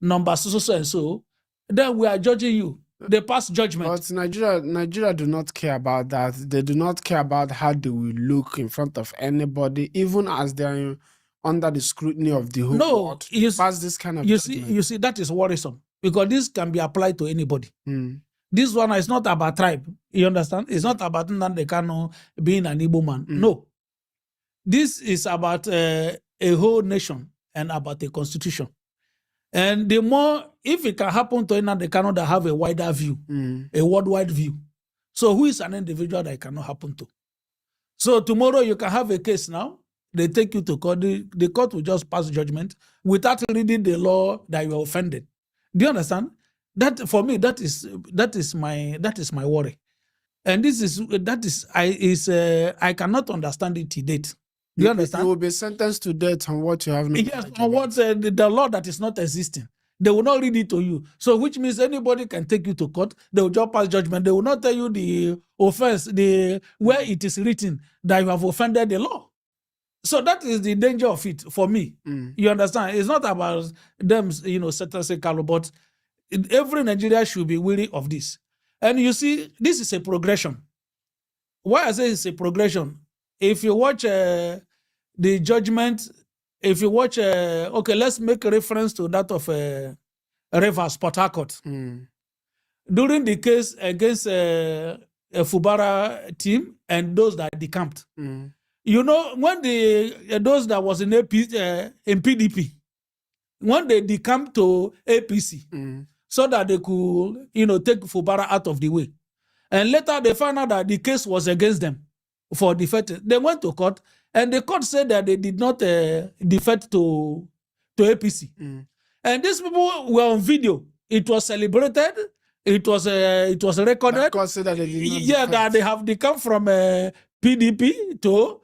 number so and so, then we are judging you. They pass judgment. But Nigeria do not care about that. They do not care about how they will look in front of anybody, even as they are under the scrutiny of the whole world. Pass this kind of judgment. You see, that is worrisome, because this can be applied to anybody. This one is not about tribe. You understand? It's not about Nnamdi Kanu being an Igbo man. No. This is about a whole nation and about a constitution. And the more, if it can happen to Nnamdi Kanu that have a wider view, a worldwide view. So who is an individual that it cannot happen to? So tomorrow you can have a case now. they take you to court, the court will just pass judgment without reading the law that you are offended. Do you understand? That for me, that is my worry. And I cannot understand it to date. Do you understand? You will be sentenced to death on what you have no Yes, knowledge on about. what the law that is not existing. They will not read it to you. So which means anybody can take you to court. They will just pass judgment. They will not tell you the offense, where it is written that you have offended the law. So that is the danger of it for me. You understand? It's not about them, sentencing Kalu, but every Nigerian should be wary of this. And you see, this is a progression. Why I say it's a progression? If you watch the judgment, if you watch, okay, let's make a reference to that of Rivers, Port Harcourt. During the case against a Fubara team and those that decamped, when those that was in PDP, when they decamped to APC, so that they could, take Fubara out of the way. And later they found out that the case was against them for defecting. They went to court, and the court said that they did not defect to APC. And these people were on video. It was celebrated. It was recorded. That court said that they did not defect. That they have decome from PDP to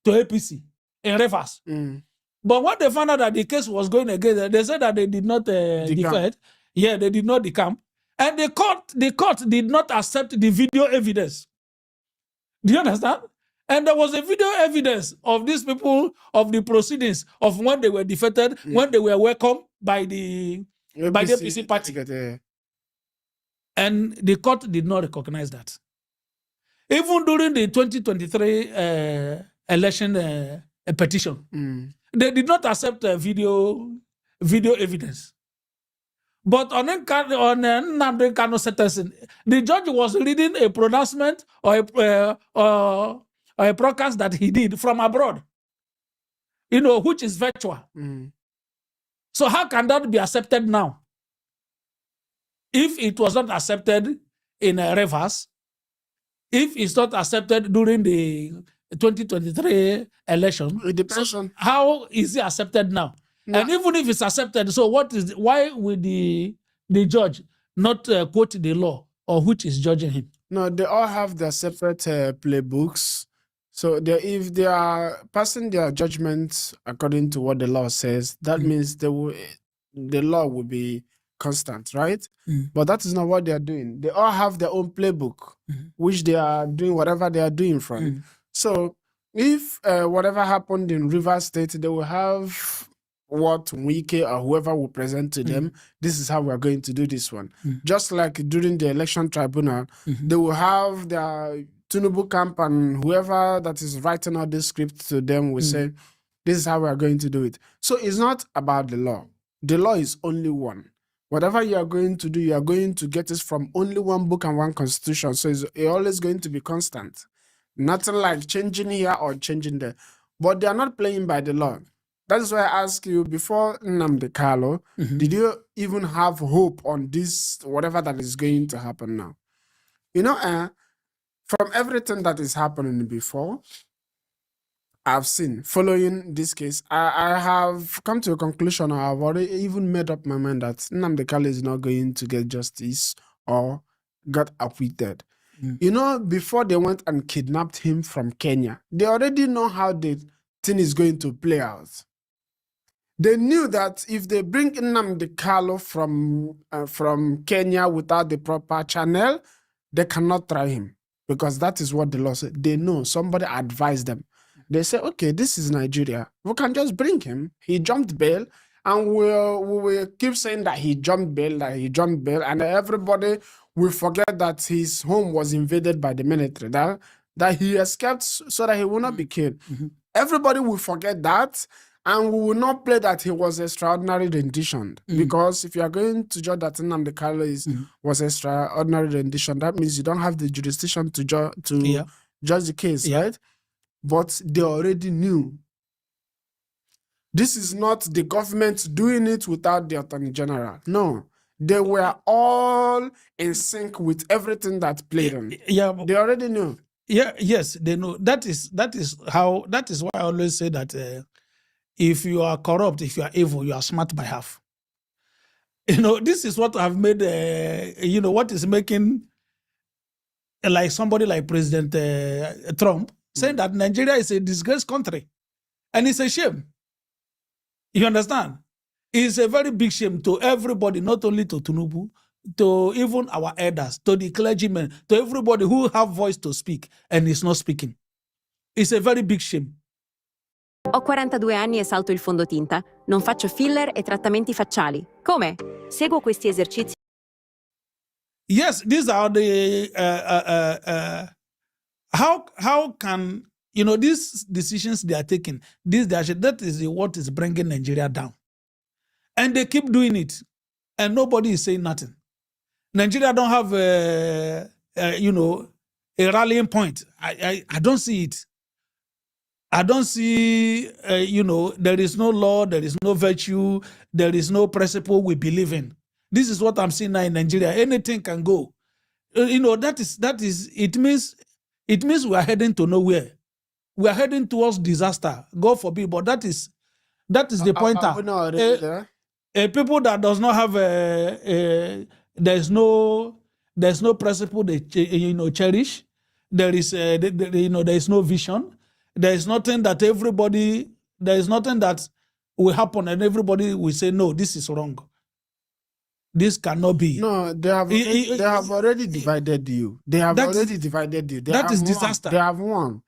APC in reverse. But when they found out that the case was going against them, they said that they did not defect. Yeah, they did not decamp. And the court did not accept the video evidence. Do you understand? And there was a video evidence of these people, of the proceedings, of when they were defeated, when they were welcomed by the APC party. And the court did not recognize that. Even during the 2023 election petition, they did not accept video evidence. But on Nnamdi Kanu sentencing, the judge was reading a pronouncement or a broadcast that he did from abroad, which is virtual. So how can that be accepted now? If it was not accepted in a reverse, if it's not accepted during the 2023 election, it depends on how is it accepted now? No. And even if it's accepted, so why would the judge not quote the law or which is judging him? No, they all have their separate playbooks. So if they are passing their judgments according to what the law says, that means the law will be constant, right? But that is not what they are doing. They all have their own playbook, which they are doing whatever they are doing from. So if whatever happened in Rivers State, they will have what Wike or whoever will present to them, this is how we are going to do this one. Just like during the election tribunal, they will have their Tinubu camp and whoever that is writing out this script to them will say, this is how we are going to do it. So it's not about the law. The law is only one. Whatever you are going to do, you are going to get it from only one book and one constitution. So it's always going to be constant. Nothing like changing here or changing there. But they are not playing by the law. That is why I ask you, before Nnamdi Kanu, did you even have hope on this, whatever that is going to happen now? From everything that is happening before, I've seen, following this case, I have come to a conclusion, or I've already even made up my mind that Nnamdi Kanu is not going to get justice or got acquitted. Before they went and kidnapped him from Kenya, they already know how the thing is going to play out. They knew that if they bring Nnamdi Kanu from Kenya without the proper channel, they cannot try him, because that is what the law said. They know, somebody advised them. They say, okay, this is Nigeria. We can just bring him. He jumped bail, and we will keep saying that he jumped bail, and everybody will forget that his home was invaded by the military, that he escaped so that he will not be killed. Everybody will forget that, and we will not play that he was extraordinary rendition. Because if you are going to judge that Nnamdi Kanu was extraordinary rendition, that means you don't have the jurisdiction to judge the case, right? But they already knew. This is not the government doing it without the Attorney General. No. They were all in sync with everything that played on. Yeah, they already knew. Yeah, yes, they know. That is why I always say that if you are corrupt, if you are evil, you are smart by half. This is what have made what is making like somebody like President Trump saying that Nigeria is a disgraced country, and it's a shame. You understand? It's a very big shame to everybody, not only to Tinubu, to even our elders, to the clergymen, to everybody who have voice to speak and is not speaking. It's a very big shame. Ho 42 anni e salto il fondotinta. Non faccio filler e trattamenti facciali. Come? Seguo questi esercizi. Yes, these are the how can these decisions they are taking, that is what is bringing Nigeria down, and they keep doing it, and nobody is saying nothing. Nigeria don't have a rallying point. I don't see it. I don't see, there is no law, there is no virtue, there is no principle we believe in. This is what I'm seeing now in Nigeria. Anything can go. It means we are heading to nowhere. We are heading towards disaster. God forbid, but that is the pointer. Are we not already there? People that does not have there's no principle they cherish. There is there is no vision. There is nothing that will happen and everybody will say, no, this is wrong. This cannot be. No, they have already divided you. They have already divided you. That is disaster. They have won.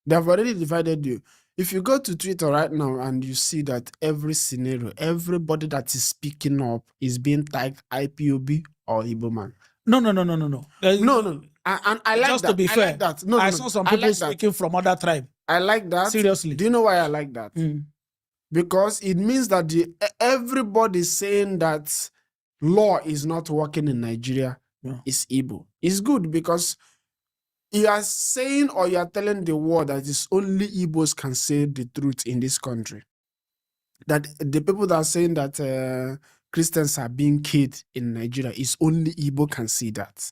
They have already divided you. If you go to Twitter right now and you see that every scenario, everybody that is speaking up is being tagged IPOB or Igbo man. No. No. And I like just that. to be fair, like that. No, I saw some people speaking from other tribe. I like that. Seriously. Do you know why I like that? Because it means that everybody saying that law is not working in Nigeria is Igbo. It's good because you are saying or you are telling the world that it's only Igbos can say the truth in this country. That the people that are saying that Christians are being killed in Nigeria is only Igbo can see that.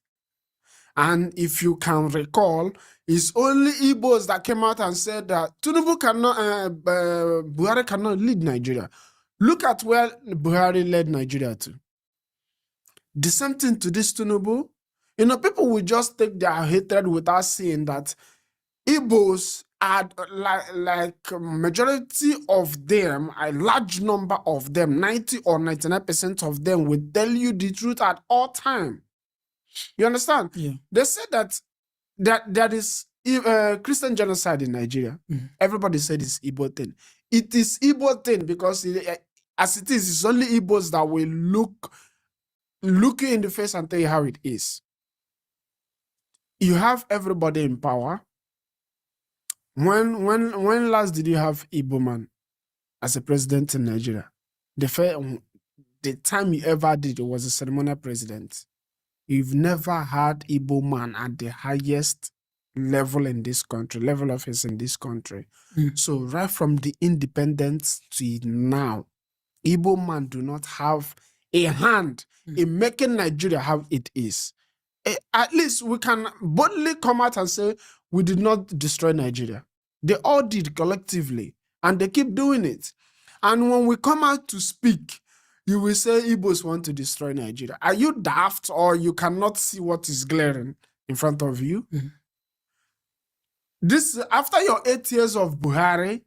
And if you can recall, it's only Igbos that came out and said that Tinubu cannot, Buhari cannot lead Nigeria. Look at where Buhari led Nigeria to. The same thing to this Tinubu. People will just take their hatred without saying that Igbos are like majority of them, a large number of them, 90 or 99% of them will tell you the truth at all time. You understand? Yeah. They said that there is Christian genocide in Nigeria. Everybody said it's Igbo thing. It is Igbo thing because as it is, it's only Igbos that will look you in the face and tell you how it is. You have everybody in power. When last did you have Igbo man as a president in Nigeria? The time you ever did, it was a ceremonial president. You've never had Igbo man at the highest level in this country, level office in this country. So right from the independence to now, Igbo man do not have a hand in making Nigeria how it is. At least we can boldly come out and say we did not destroy Nigeria. They all did collectively, and they keep doing it. And when we come out to speak, you will say Igbos want to destroy Nigeria. Are you daft or you cannot see what is glaring in front of you? This, after your 8 years of Buhari,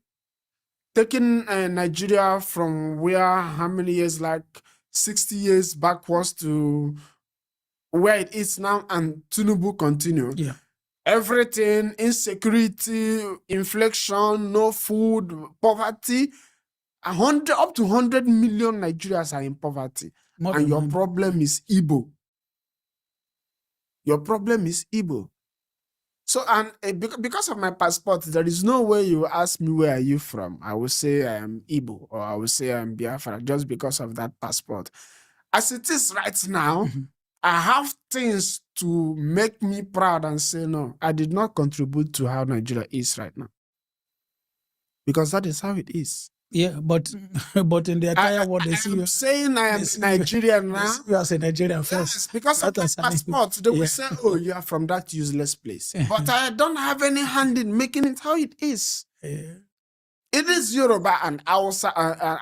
taking Nigeria from where, how many years, like 60 years backwards to where it is now, and Tinubu continue. Yeah. Everything, insecurity, inflation, no food, poverty, up to 100 million Nigerians are in poverty. And your problem is Igbo. Your problem is Igbo. So, and because of my passport, there is no way you ask me where are you from. I will say I am Igbo, or I will say I am Biafra, just because of that passport. As it is right now, I have things to make me proud and say, no, I did not contribute to how Nigeria is right now. Because that is how it is. Yeah, but but in the entire world, they see I'm you. saying I am They see you, Nigerian they now. see you as a Nigerian Yes, first. because of Not my as an passport, they will yeah. say, "Oh, you are from that useless place." But I don't have any hand in making it how it is. Yeah. It is Yoruba and Hausa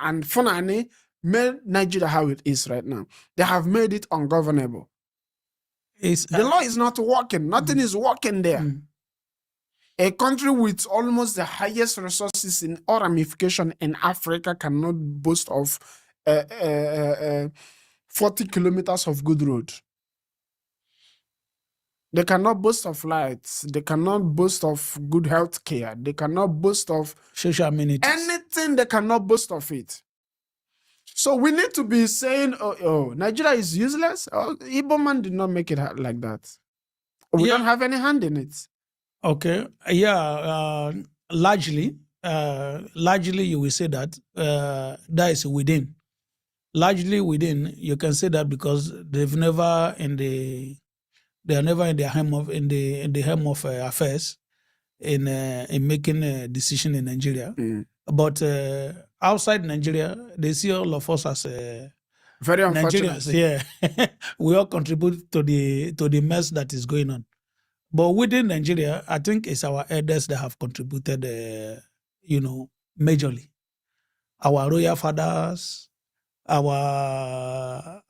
and Fulani made Nigeria how it is right now. They have made it ungovernable. It's The law is not working. Nothing is working there. A country with almost the highest resources in all ramification in Africa cannot boast of 40 kilometers of good road. They cannot boast of lights. They cannot boast of good health care. They cannot boast of social amenities. anything. They cannot boast of it. So we need to be saying, oh, Nigeria is useless. Oh, Igbo man did not make it like that. We don't have any hand in it. Okay. Yeah. Largely, you will say that that is within. Largely within, you can say that because they are never in the helm of affairs in making a decision in Nigeria. But outside Nigeria, they see all of us as very unfortunate. Nigerians. Yeah, we all contribute to the mess that is going on. But within Nigeria, I think it's our elders that have contributed, majorly. Our royal fathers, our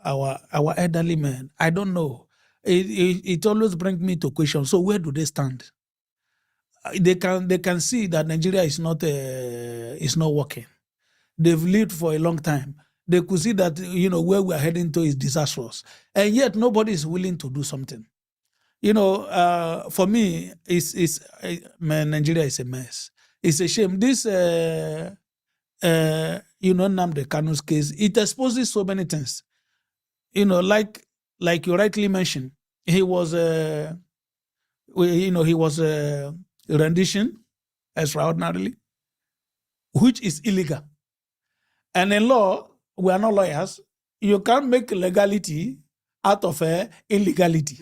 elderly men. I don't know. It always brings me to question. So where do they stand? They can see that Nigeria is not working. They've lived for a long time. They could see that where we are heading to is disastrous, and yet nobody is willing to do something. For me, Nigeria is a mess. It's a shame. This Nnamdi Kanu's case, it exposes so many things. Like you rightly mentioned, he was rendition extraordinarily, which is illegal. And in law, we are not lawyers. You can't make legality out of illegality.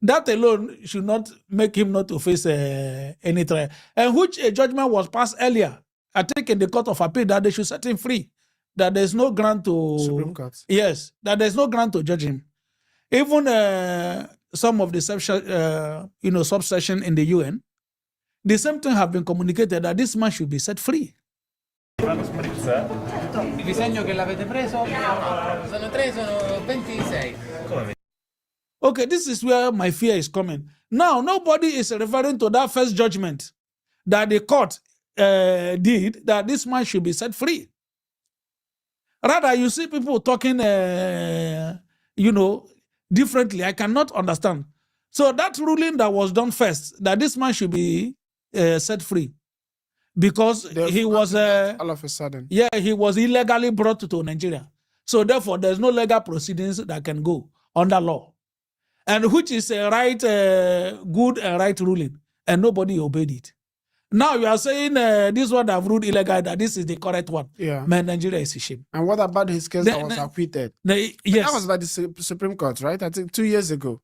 That alone should not make him not to face any trial. And which a judgment was passed earlier, I think in the Court of Appeal, that they should set him free. That there's no grant to Supreme Court. Yes, that there's no grant to judge him. Even some of the subsection in the UN, the same thing have been communicated that this man should be set free. Il disegno che l'avete preso sono 26. Okay, this is where my fear is coming. Now, nobody is referring to that first judgment that the court did, that this man should be set free. Rather, you see people talking, differently. I cannot understand. So that ruling that was done first, that this man should be set free, because he was all of a sudden. Yeah, he was illegally brought to Nigeria. So therefore, there's no legal proceedings that can go under law, and which is a right, good and right ruling, and nobody obeyed it. Now you are saying this one that ruled illegal, that this is the correct one. Yeah. Man, Nigeria is a shame. And what about his case that was acquitted? Yes. That was by the Supreme Court, right? I think 2 years ago.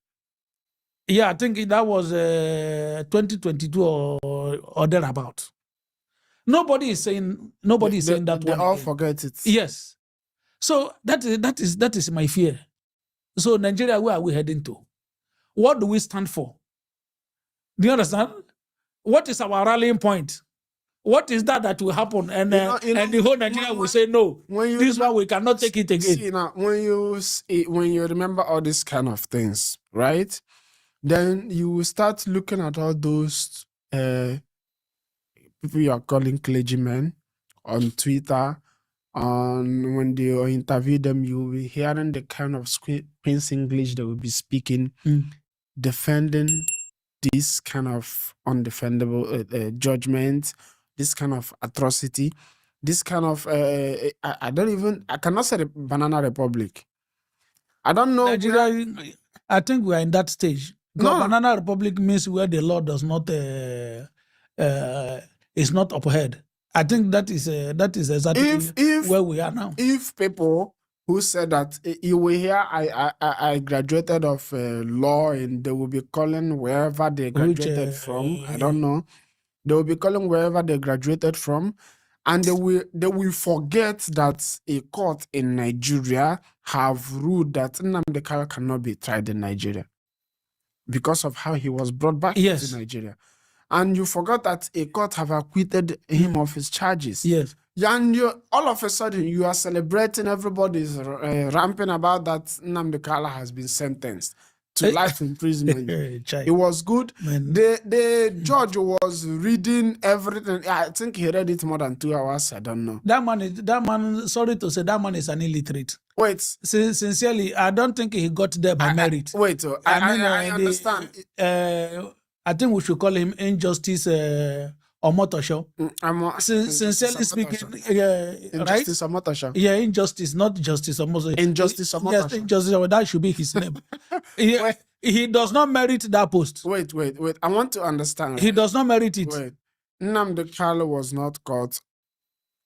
Yeah, I think that was 2022 or thereabout. Nobody is saying that they one. all again. forget it. Yes. So that is my fear. So Nigeria, where are we heading to? What do we stand for? Do you understand? What is our rallying point? What is that will happen? And and the whole Nigeria will say no. This one we cannot take it again. See, now, when you remember all these kind of things, right? Then you will start looking at all those people you are calling clergymen on Twitter. When they interview them, you will be hearing the kind of Queen's English they will be speaking, defending this kind of undefendable judgment, this kind of atrocity, this kind of I cannot say the Banana Republic. I don't know. Nigeria, I think we are in that stage. No. Banana Republic means where the law does not is not upheld. I think that is exactly where we are now. If people who said that you will hear I graduated of law, and they will be calling wherever they graduated from. I don't know. They will be calling wherever they graduated from, And they will forget that a court in Nigeria have ruled that Nnamdi Kanu cannot be tried in Nigeria because of how he was brought back Yes. to Nigeria. And you forgot that a court have acquitted him of his charges. Yes. And all of a sudden, you are celebrating, everybody's ramping about that Nnamdi Kanu has been sentenced to life imprisonment. It was good. Man. The judge was reading everything. I think he read it more than 2 hours. I don't know. That man, sorry to say, that man is an illiterate. Wait. Sincerely, I don't think he got there by merit. Wait, I understand. I think we should call him Injustice Omotosho. Sincerely speaking, Injustice right? Omotosho. Yeah, Injustice, not Justice Omotosho. Injustice Omotosho. Yes, Injustice, that should be his name. He does not merit that post. Wait. I want to understand. He does not merit it. Wait. Nnamdi Kanu was not caught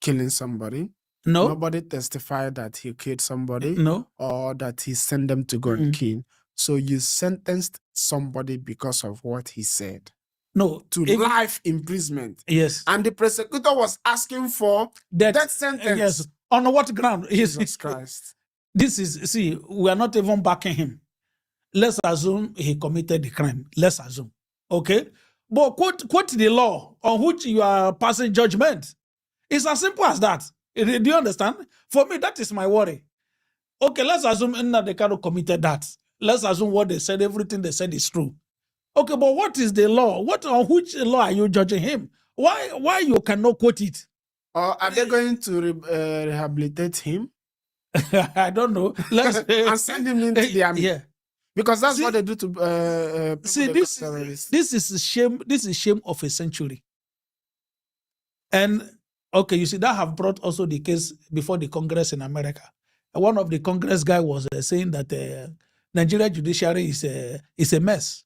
killing somebody. No. Nobody testified that he killed somebody. No. Or that he sent them to go and kill. So you sentenced somebody because of what he said. No. To life imprisonment. Yes. And the prosecutor was asking for death sentence. Yes. On what ground? Jesus Christ. We are not even backing him. Let's assume he committed the crime. Let's assume. Okay? But quote the law on which you are passing judgment. It's as simple as that. Do you understand? For me, that is my worry. Okay, let's assume Nnamdi Kanu committed that. Let's assume what they said, everything they said is true. Okay, but what is the law? On which law are you judging him? Why you cannot quote it? Or are they going to rehabilitate him? I don't know. And send him into the army. Yeah. Because that's what they do to people terrorists. This is shame. This is shame of a century. And okay, you see, that have brought also the case before the Congress in America. One of the Congress guy was saying that Nigeria judiciary is a mess.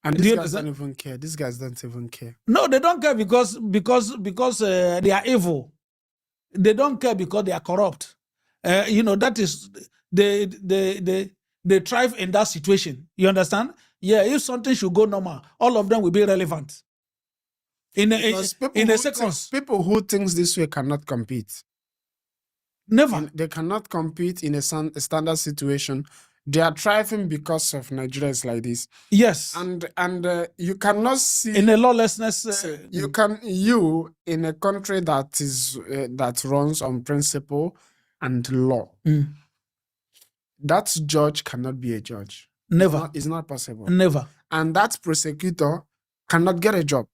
And these guys don't even care. These guys don't even care. No, they don't care because they are evil. They don't care because they are corrupt. That is they thrive in that situation. You understand? Yeah, if something should go normal, all of them will be relevant. In a second. People who think this way cannot compete. Never. They cannot compete in a standard situation. They are thriving because of Nigeria is like this. Yes. And you cannot see in a lawlessness. You in a country that is that runs on principle and law. That judge cannot be a judge. Never. It's not possible. Never. And that prosecutor cannot get a job.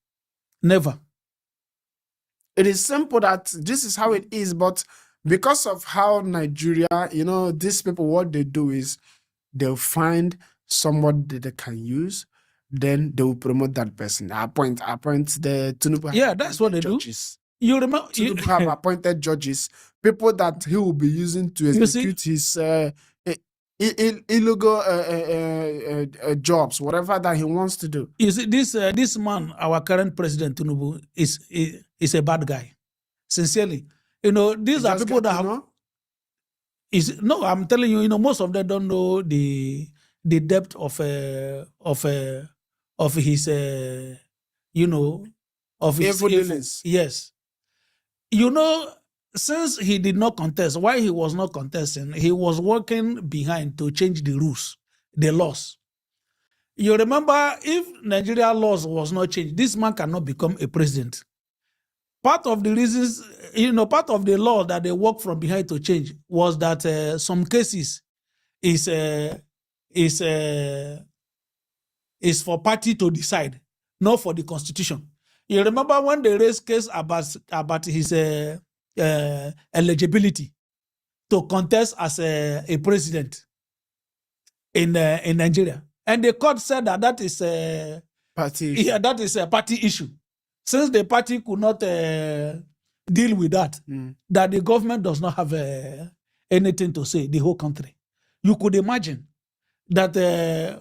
Never. It is simple that this is how it is, but because of how Nigeria, these people, what they do is they'll find someone that they can use, then they will promote that person. Appoint the Tinubu. Yeah, that's what they judges. Do. You remember? Tinubu have appointed judges, people that he will be using to execute his illegal jobs, whatever that he wants to do. You see, this man, our current president Tinubu, is a bad guy. Sincerely, these are people that have. No, I'm telling you, most of them don't know the depth of his of his evil. Yes, since he did not contest, why he was not contesting, he was working behind to change the rules, the laws. You remember, if Nigeria laws was not changed, this man cannot become a president. Part of the reasons, part of the law that they work from behind to change was that some cases is for party to decide, not for the constitution. You remember when they raised case about his eligibility to contest as a president in Nigeria, and the court said that is a party issue. Yeah, that is a party issue. Since the party could not deal with that, that the government does not have anything to say, the whole country. You could imagine that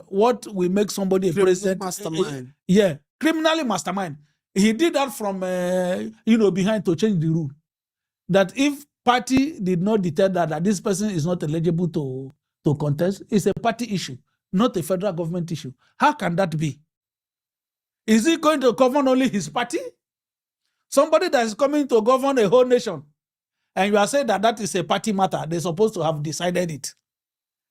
what will make somebody a president. Mastermind. Yeah, criminally mastermind. He did that from, behind to change the rule. That if party did not determine that this person is not eligible to contest, it's a party issue, not a federal government issue. How can that be? Is he going to govern only his party? Somebody that is coming to govern a whole nation, and you are saying that that is a party matter. They're supposed to have decided it.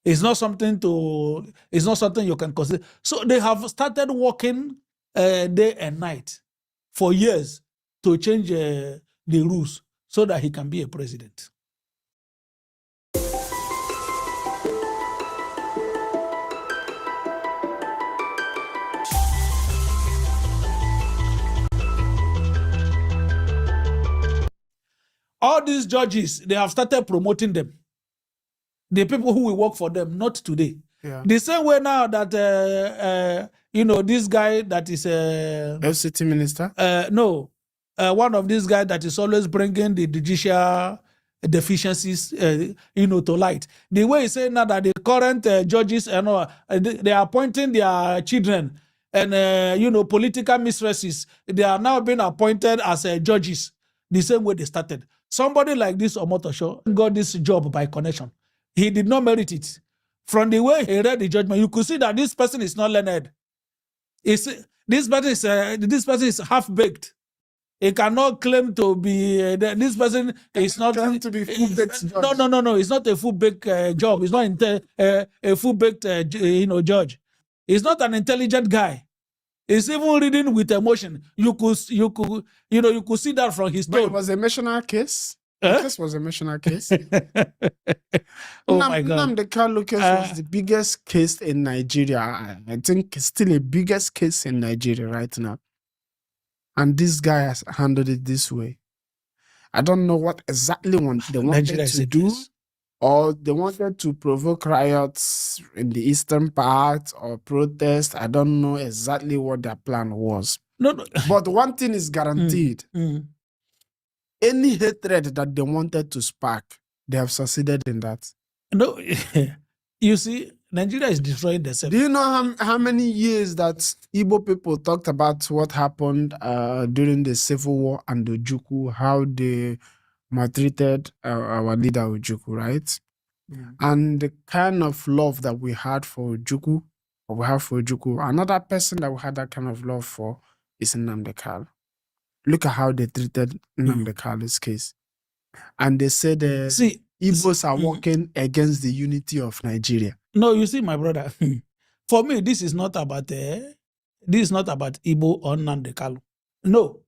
It's not something you can consider. So they have started working day and night for years to change the rules so that he can be a president. All these judges, they have started promoting them. The people who will work for them, not today. Yeah. The same way now that, this guy that is... FCT minister? One of these guys that is always bringing the judicial deficiencies, to light. The way he said now that the current judges, they are appointing their children and, political mistresses. They are now being appointed as judges the same way they started. Somebody like this Omotosho got this job by connection. He did not merit it. From the way he read the judgment, you could see that this person is not learned. This person is half-baked. He cannot claim to be this person is not claim to be full-baked judge. No. It's not a full-baked job. It's not a full-baked judge. He's not an intelligent guy. He's even reading with emotion. You could see that from his But tone. it was a missionary case. This was a missionary case. Oh my God. Nnamdi Kanu case was the biggest case in Nigeria. I think it's still the biggest case in Nigeria right now. And this guy has handled it this way. I don't know what exactly they wanted to do, or they wanted to provoke riots in the eastern part or protest. I don't know exactly what their plan was. No. But one thing is guaranteed. Any hatred that they wanted to spark, they have succeeded in that. No, you see, Nigeria is destroying themselves. Do you know how many years that Igbo people talked about what happened during the Civil War and the Ojukwu, how they maltreated our leader Ojukwu, right? And the kind of love that we had for Ojukwu, another person that we had that kind of love for is Nnamdi Kanu. Look at how they treated Nnamdi Kanu's case. And they said Igbos are working against the unity of Nigeria. No, you see, my brother, for me, this is not about Igbo or Nnamdi Kanu. No.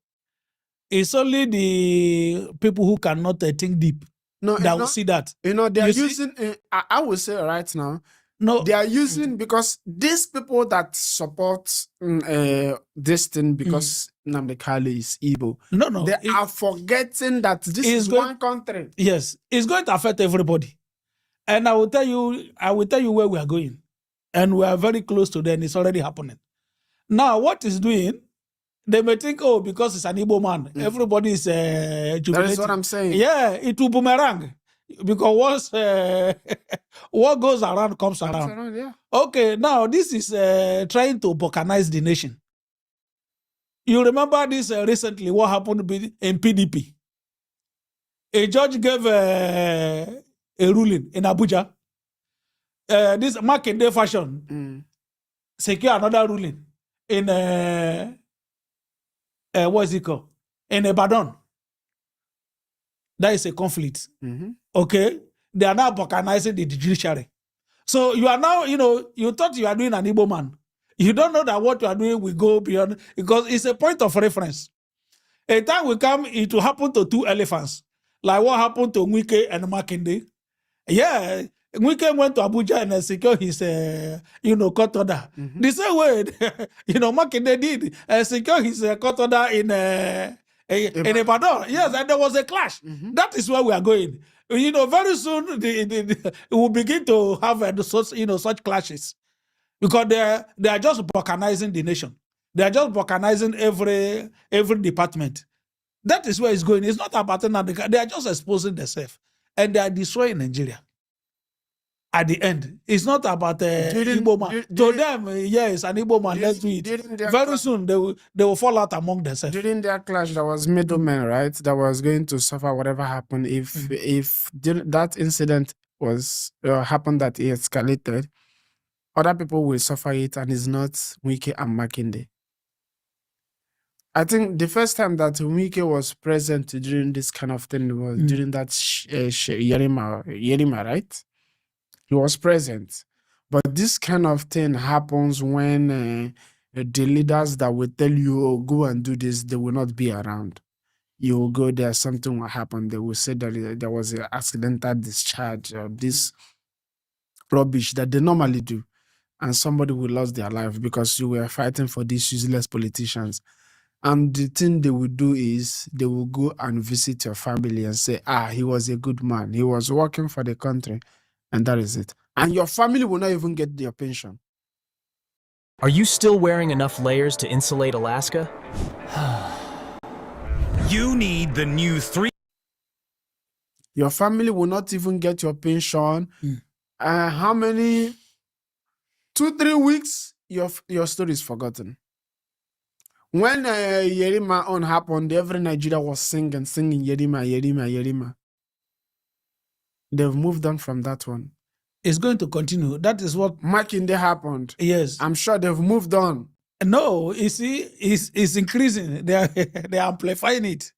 It's only the people who cannot think deep that will see that. They are using, I would say right now, they are using, because these people that support this thing because Nnamdi Kanu is Igbo, they are forgetting that this is one country. Yes, it's going to affect everybody. And I will tell you where we are going. And we are very close to them. It's already happening. Now, what is doing, they may think, because it's an Igbo man, everybody is jubilating. That is what I'm saying. Yeah, it will boomerang. Because what goes around comes around. Yeah. Okay, now this is trying to balkanize the nation. You remember this recently, what happened in PDP? A judge gave a ruling in Abuja. This Makinde fashion secure another ruling in what is it called? In Ibadan. That is a conflict. Okay? They are now balkanizing the judiciary. So you are now, you thought you are doing an Igbo man. You don't know that what you are doing will go beyond, because it's a point of reference. A time will come, it will happen to two elephants, like what happened to Nwike and Makinde. Yeah, Nwike went to Abuja and secured his, court order. The same way, Makinde did secure his court order in Ibadan. Yes, and there was a clash. That is where we are going. Very soon we will begin to have such clashes, because they are just balkanizing the nation. They are just balkanizing every department. That is where it's going. It's not about Nnamdi. They are just exposing themselves, and they are destroying Nigeria. At the end, it's not about Igbo man. To them, yes, an Igbo man. Let's do it. Very soon, they will fall out among themselves. During their clash, there was middlemen, right? That was going to suffer whatever happened if that incident was happened, that it escalated. Other people will suffer it, and it's not Wike and Makinde. I think the first time that Wike was present during this kind of thing was during that Yerima, right? He was present. But this kind of thing happens when the leaders that will tell you, oh, go and do this, they will not be around. You will go there, something will happen. They will say that there was an accidental discharge of this rubbish that they normally do. And somebody will lose their life because you were fighting for these useless politicians. And the thing they will do is they will go and visit your family and say, he was a good man. He was working for the country. And that is it. And your family will not even get their pension. Are you still wearing enough layers to insulate Alaska? You need the new 3. Your family will not even get your pension. How many? 2-3 weeks, your story is forgotten. When Yerima on happened, every Nigeria was singing Yerima, Yerima, Yerima. They've moved on from that one. It's going to continue. That is what Makinde happened. Yes. I'm sure they've moved on. No, you see, it's increasing. They are amplifying it.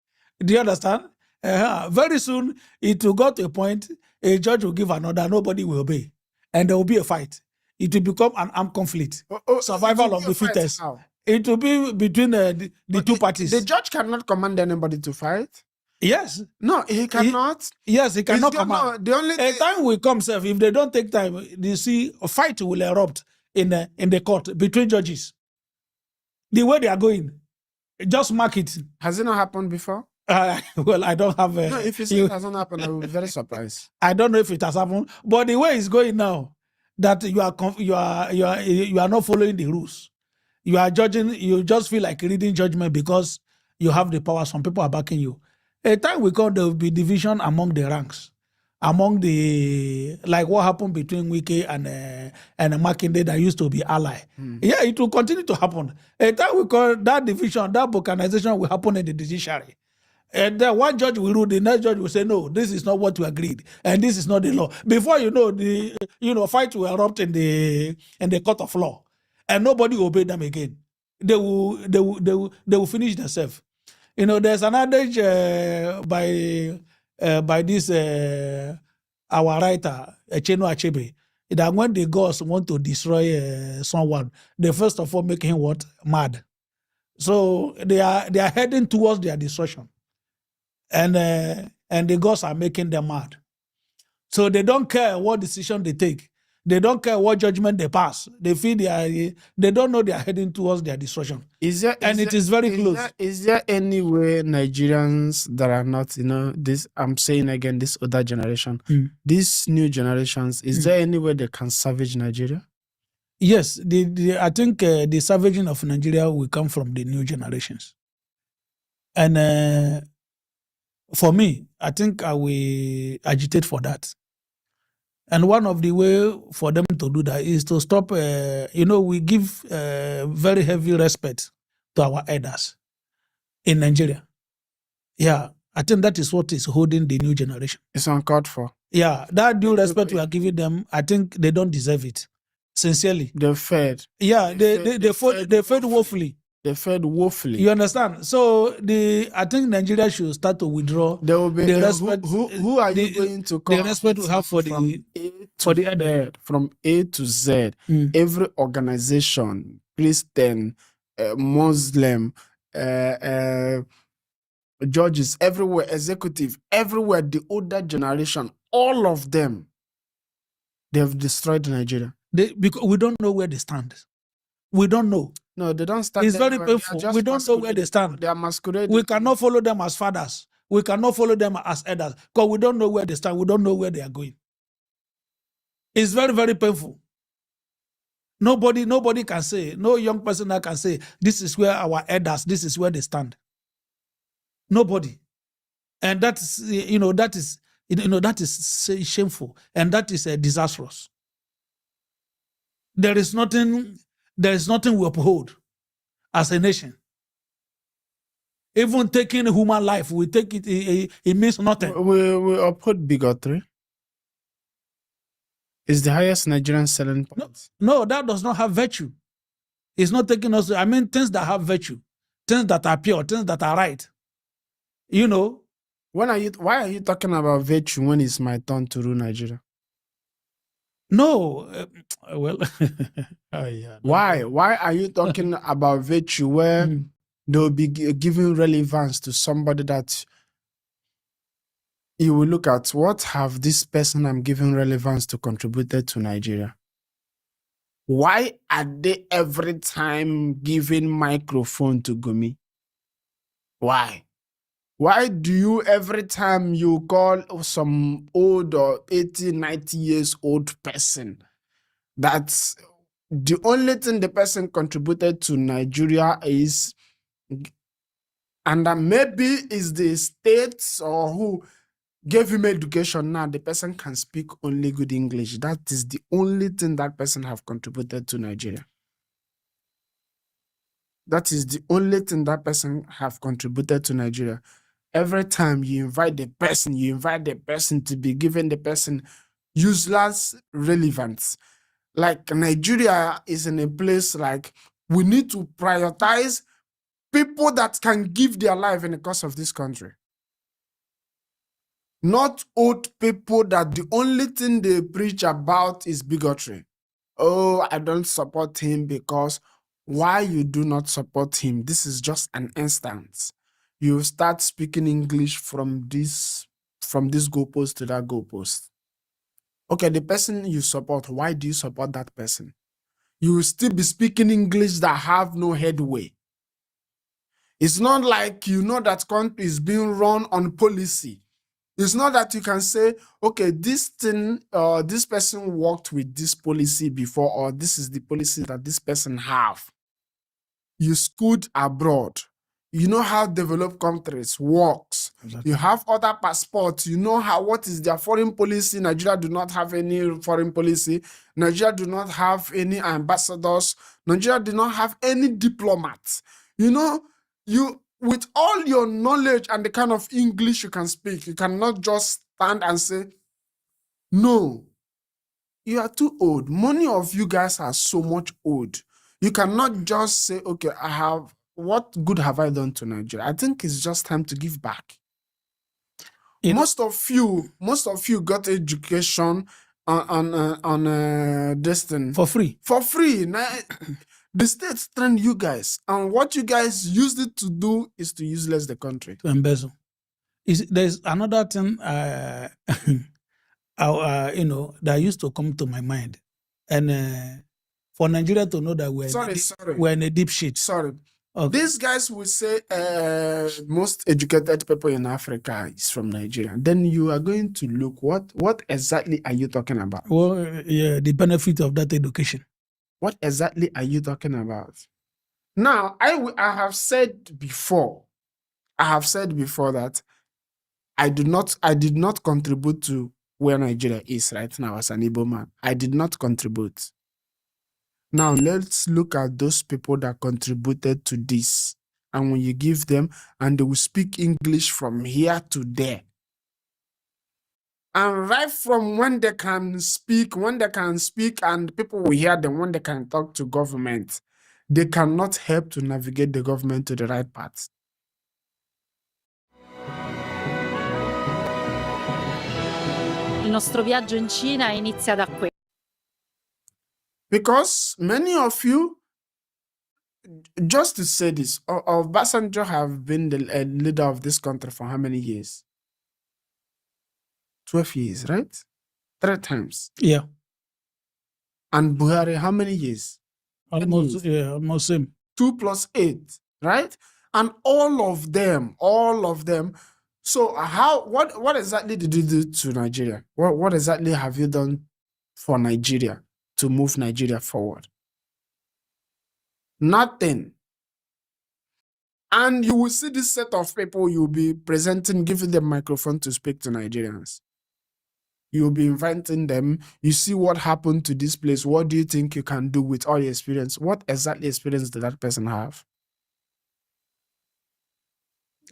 Do you understand? Very soon, it will go to a point, a judge will give an order, nobody will obey. And there will be a fight. It will become an armed conflict. Survival of the fittest. It will be between the two parties. The judge cannot command anybody to fight. Yes. No, he cannot. He cannot command. The only a time will come, sir, if they don't take time, you see, a fight will erupt in the court between judges. The way they are going, just mark it. Has it not happened before? Well, I don't have. No, if you say it hasn't happened, I will be very surprised. I don't know if it has happened, but the way it's going now, that you are not following the rules. You are judging. You just feel like reading judgment because you have the power. Some people are backing you. A time will come, there will be division among the ranks, among the, like what happened between Wike and Makinde that used to be ally. Yeah, it will continue to happen. A time will come, that division, that balkanization will happen in the judiciary. And then one judge will rule, the next judge will say, no, this is not what we agreed, and this is not the law. Before you know, the fight will erupt in the court of law, and nobody will obey them again. They will finish themselves. There's an adage by this our writer Echeno Achebe that when the gods want to destroy someone, they first of all make him what? Mad. So they are heading towards their destruction, and the gods are making them mad. So they don't care what decision they take. They don't care what judgment they pass. They feel they don't know they are heading towards their destruction. It is very close. Is there any way Nigerians that are not, this, I'm saying again, this older generation, these new generations, is there any way they can salvage Nigeria? Yes, I think the salvaging of Nigeria will come from the new generations. And for me, I think I will agitate for that. And one of the way for them to do that is to stop, we give very heavy respect to our elders in Nigeria. Yeah, I think that is what is holding the new generation. It's uncalled for. Yeah, that due respect we are giving them, I think they don't deserve it. Sincerely. They fed. Yeah, they fed woefully. They fed woefully. You understand? So I think Nigeria should start to withdraw. There will be the respect. Who are you going to call? The respect we have for the other. From A to Z, every organization, Christian, Muslim, judges, everywhere, executive, everywhere, the older generation, all of them, they have destroyed Nigeria. Because we don't know where they stand. We don't know. No, they don't stand. It's very painful. We don't know where they stand. They are masquerading. We cannot follow them as fathers. We cannot follow them as elders because we don't know where they stand. We don't know where they are going. It's very, very painful. Nobody can say, no young person that can say, this is where our elders, this is where they stand. Nobody. And that is shameful, and that is disastrous. There is nothing we uphold as a nation. Even taking human life, we take it, it means nothing. We uphold bigotry. It's the highest Nigerian selling point. No, that does not have virtue. It's not taking us, things that have virtue. things that are pure, things that are right. You know, why are you talking about virtue when it's my turn to rule Nigeria? no, well, oh, yeah, Why are you talking about virtue where they'll be giving relevance to somebody that you will look at? What have this person I'm giving relevance to contributed to Nigeria? Why are they every time giving microphone to Gumi? Why? Why do you every time you call some old or 80, 90 years old person, that's the only thing the person contributed to Nigeria is, and that maybe is the states or who gave him education, now the person can speak only good English. That is the only thing that person have contributed to Nigeria. That is the only thing that person have contributed to Nigeria. Every time you invite the person to be given the person useless relevance. Like Nigeria is in a place like we need to prioritize people that can give their life in the cause of this country. Not old people that the only thing they preach about is bigotry. Oh, I don't support him because why you do not support him? This is just an instance. You start speaking English from this goalpost to that goalpost. Okay, the person you support, why do you support that person? You will still be speaking English that have no headway. It's not like you know that country is being run on policy. It's not that you can say, okay, this thing, this person worked with this policy before, or this is the policy that this person have. You schooled abroad. You know how developed countries works. Exactly. You have other passports. You know what is their foreign policy. Nigeria do not have any foreign policy. Nigeria do not have any ambassadors. Nigeria do not have any diplomats. You know, you with all your knowledge and the kind of English you can speak, you cannot just stand and say, no, you are too old. Many of you guys are so much old. You cannot just say, okay, what good have I done to Nigeria? I think it's just time to give back. Most of you got education on this thing. For free. For free. Now, the states train you guys. And what you guys used it to do is to useless the country. To embezzle. There's another thing, that used to come to my mind. And for Nigeria to know that we're in a deep shit. Sorry. Okay. These guys will say most educated people in Africa is from Nigeria. Then you are going to look, what exactly are you talking about? Well, yeah, the benefit of that education. What exactly are you talking about? Now, I have said before that I did not contribute to where Nigeria is right now as an Igbo man. I did not contribute. Now, let's look at those people that contributed to this. And when you give them, and they will speak English from here to there. And right from when they can speak, and people will hear them, when they can talk to government, they cannot help to navigate the government to the right path. Il nostro viaggio in Cina inizia da qui. Because many of you, just to say this, Obasanjo have been the leader of this country for how many years? 12 years, right? 3 times. Yeah. And Buhari, how many years? Almost same. 2 + 8, right? And all of them. So what exactly did you do to Nigeria? What exactly have you done for Nigeria to move Nigeria forward? Nothing. And you will see this set of people you'll be presenting, giving them microphone to speak to Nigerians. You'll be inviting them. You see what happened to this place. What do you think you can do with all your experience? What exactly experience did that person have?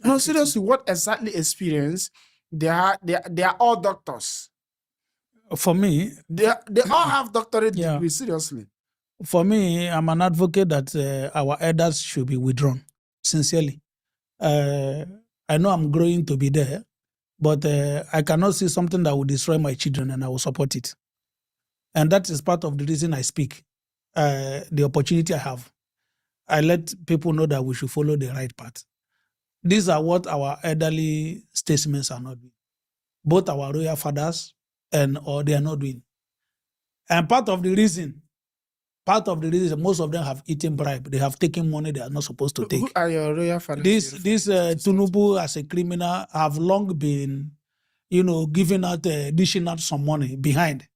No, seriously, what exactly experience? They are all doctors. For me, they all have doctorate degrees, seriously. For me, I'm an advocate that our elders should be withdrawn. sincerely. I know I'm growing to be there, but I cannot see something that will destroy my children, and I will support it. And that is part of the reason I speak. The opportunity I have, I let people know that we should follow the right path. These are what our elderly statesmen are not doing. Both our royal fathers or they are not doing. And part of the reason most of them have eaten bribe. They have taken money they are not supposed to take. Who are your royal fathers? This Tinubu as a criminal have long been, giving out, dishing out some money behind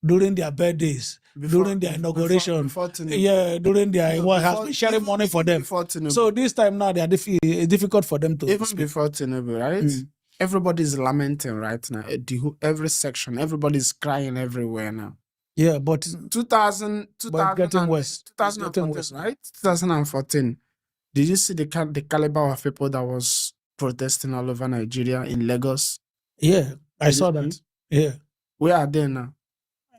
during their birthdays, during their inauguration, during their has been sharing money for them. So this time now it's difficult for them to even speak. before Tinubu, right? Everybody's lamenting right now. Every section, everybody's crying everywhere now. Yeah, but 2000, but getting worse. 2014, right? 2014. Did you see the caliber of people that was protesting all over Nigeria in Lagos? Yeah, I saw that. Yeah. Where are they now?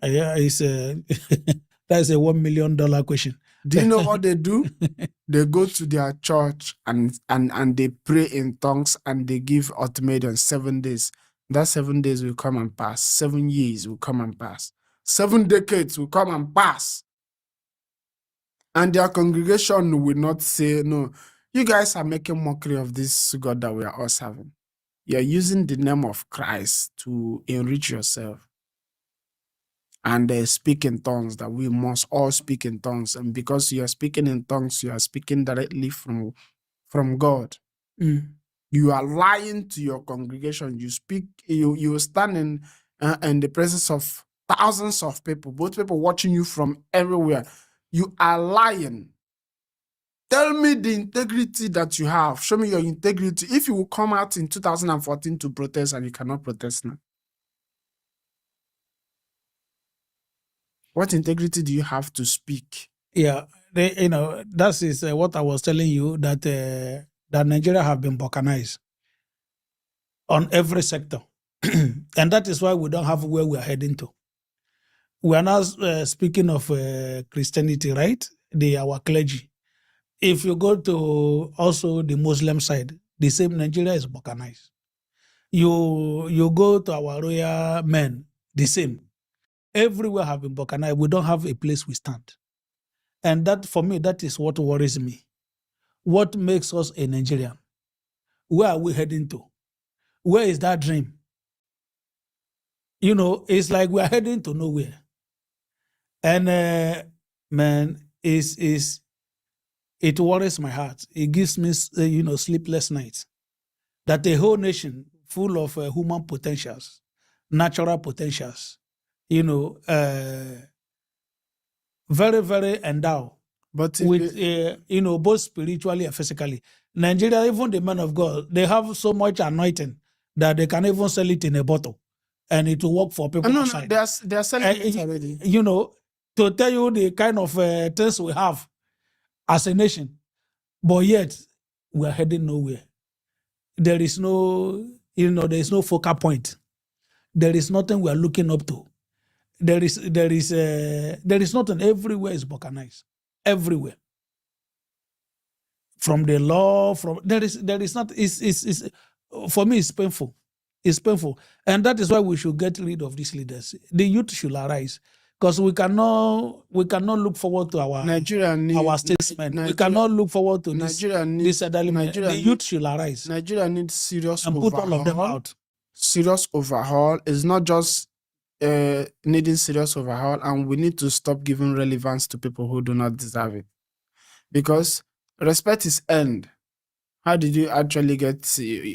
Yeah, it's that's a $1 million question. Do you know what they do? They go to their church and they pray in tongues and they give ultimatum 7 days. That 7 days will come and pass. 7 years will come and pass. 7 decades will come and pass. And their congregation will not say, no, you guys are making mockery of this God that we are all serving. You are using the name of Christ to enrich yourself. And they speak in tongues, that we must all speak in tongues. And because you are speaking in tongues, you are speaking directly from God. You are lying to your congregation. You stand in the presence of thousands of people, both people watching you from everywhere. You are lying. Tell me the integrity that you have. Show me your integrity. If you will come out in 2014 to protest and you cannot protest now, what integrity do you have to speak? Yeah, that is what I was telling you, that that Nigeria have been balkanized on every sector. And that is why we don't have where we are heading to. We are now speaking of Christianity, right? Our clergy. If you go to also the Muslim side, the same, Nigeria is balkanized. You go to our royal men, the same. Everywhere have been balkanized. We don't have a place we stand. And that, for me, that is what worries me. What makes us a Nigerian? Where are we heading to? Where is that dream? It's like we are heading to nowhere. And man, it worries my heart. It gives me, sleepless nights. That a whole nation full of human potentials, natural potentials, very, very endowed, but with both spiritually and physically. Nigeria, even the men of God, they have so much anointing that they can even sell it in a bottle, and it will work for people outside. No, they are selling it already. To tell you the kind of things we have as a nation, but yet we are heading nowhere. There is no, there is no focal point. There is nothing we are looking up to. There is nothing. Everywhere is balkanized. Everywhere. From the law, there is not. It's for me, it's painful. It's painful, and that is why we should get rid of these leaders. The youth should arise, because we cannot look forward to our our statesmen. We cannot look forward to this elderly men. The youth should arise. Nigeria needs serious and overhaul. put all of them out. Serious overhaul is not just needing serious overhaul, and we need to stop giving relevance to people who do not deserve it, because respect is earned. How did you actually get?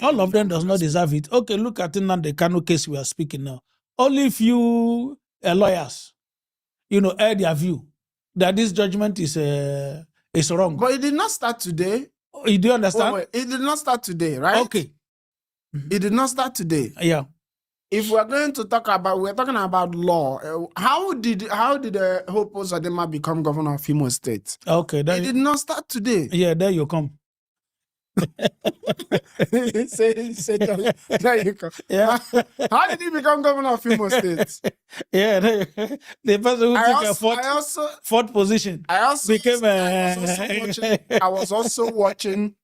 All of them does not deserve it. Okay, look at Nnamdi Kanu case we are speaking now. Only few lawyers, air their view that this judgment is wrong. But it did not start today. You do understand? Wait. It did not start today, right? Okay. It did not start today. Yeah. If we're going to talk about, we're talking about law. How did Hope Uzodinma become governor of Imo State? Okay. It did not start today. Yeah, there you come. There you go. Yeah. How did he become governor of Imo State? Yeah, the person who took a fourth position. I became was also watching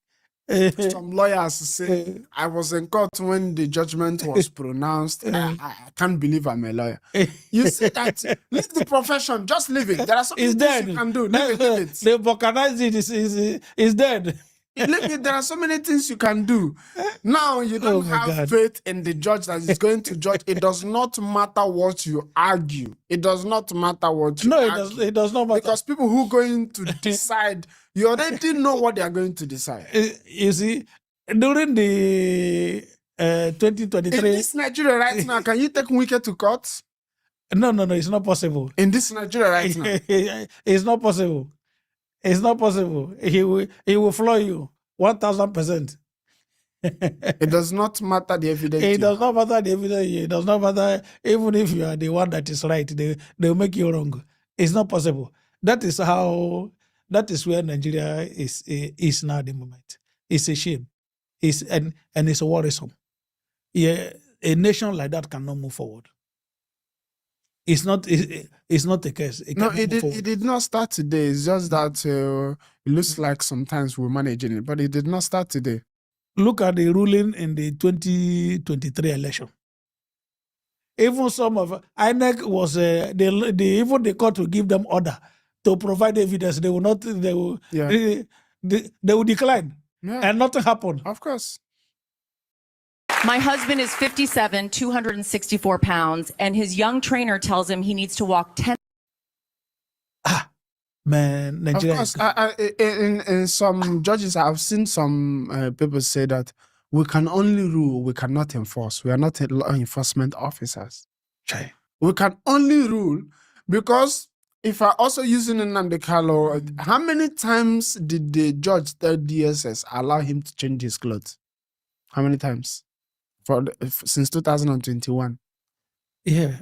Some lawyers say I was in court when the judgment was pronounced. I can't believe I'm a lawyer. You see that? Leave the profession. Just leave it. There are some things dead. you can do. Leave it. They vocalize it. Is dead. Leave it. There are so many things you can do. Now you don't have faith in the judge that is going to judge. It does not matter what you argue. It does not matter what you argue. It does not matter. Because people who are going to decide, you already know what they are going to decide. You see, during the 2023... In this Nigeria right now, can you take Wike to court? No, it's not possible. In this Nigeria right now? It's not possible. It's not possible. He will floor you 1,000%. It does not matter the evidence. It does not matter the evidence. It does not matter even if you are the one that is right. They will make you wrong. It's not possible. That is where Nigeria is now at the moment. It's a shame. And it's worrisome. Yeah, a nation like that cannot move forward. It's not the case. It did not start today. It's just that it looks like sometimes we're managing it, but it did not start today. Look at the ruling in the 2023 election. Even some of INEC was even the court will give them order to provide evidence. They will not. They will decline, and nothing happened. Of course. My husband is 57, 264 pounds, and his young trainer tells him he needs to walk 10. Man, Nigeria. Of course, in some judges, I've seen some people say that we can only rule, we cannot enforce. We are not law enforcement officers. Okay. We can only rule because if I also using Nnamdi Kanu, how many times did the judge tell DSS allow him to change his clothes? How many times? Since 2021. Yeah,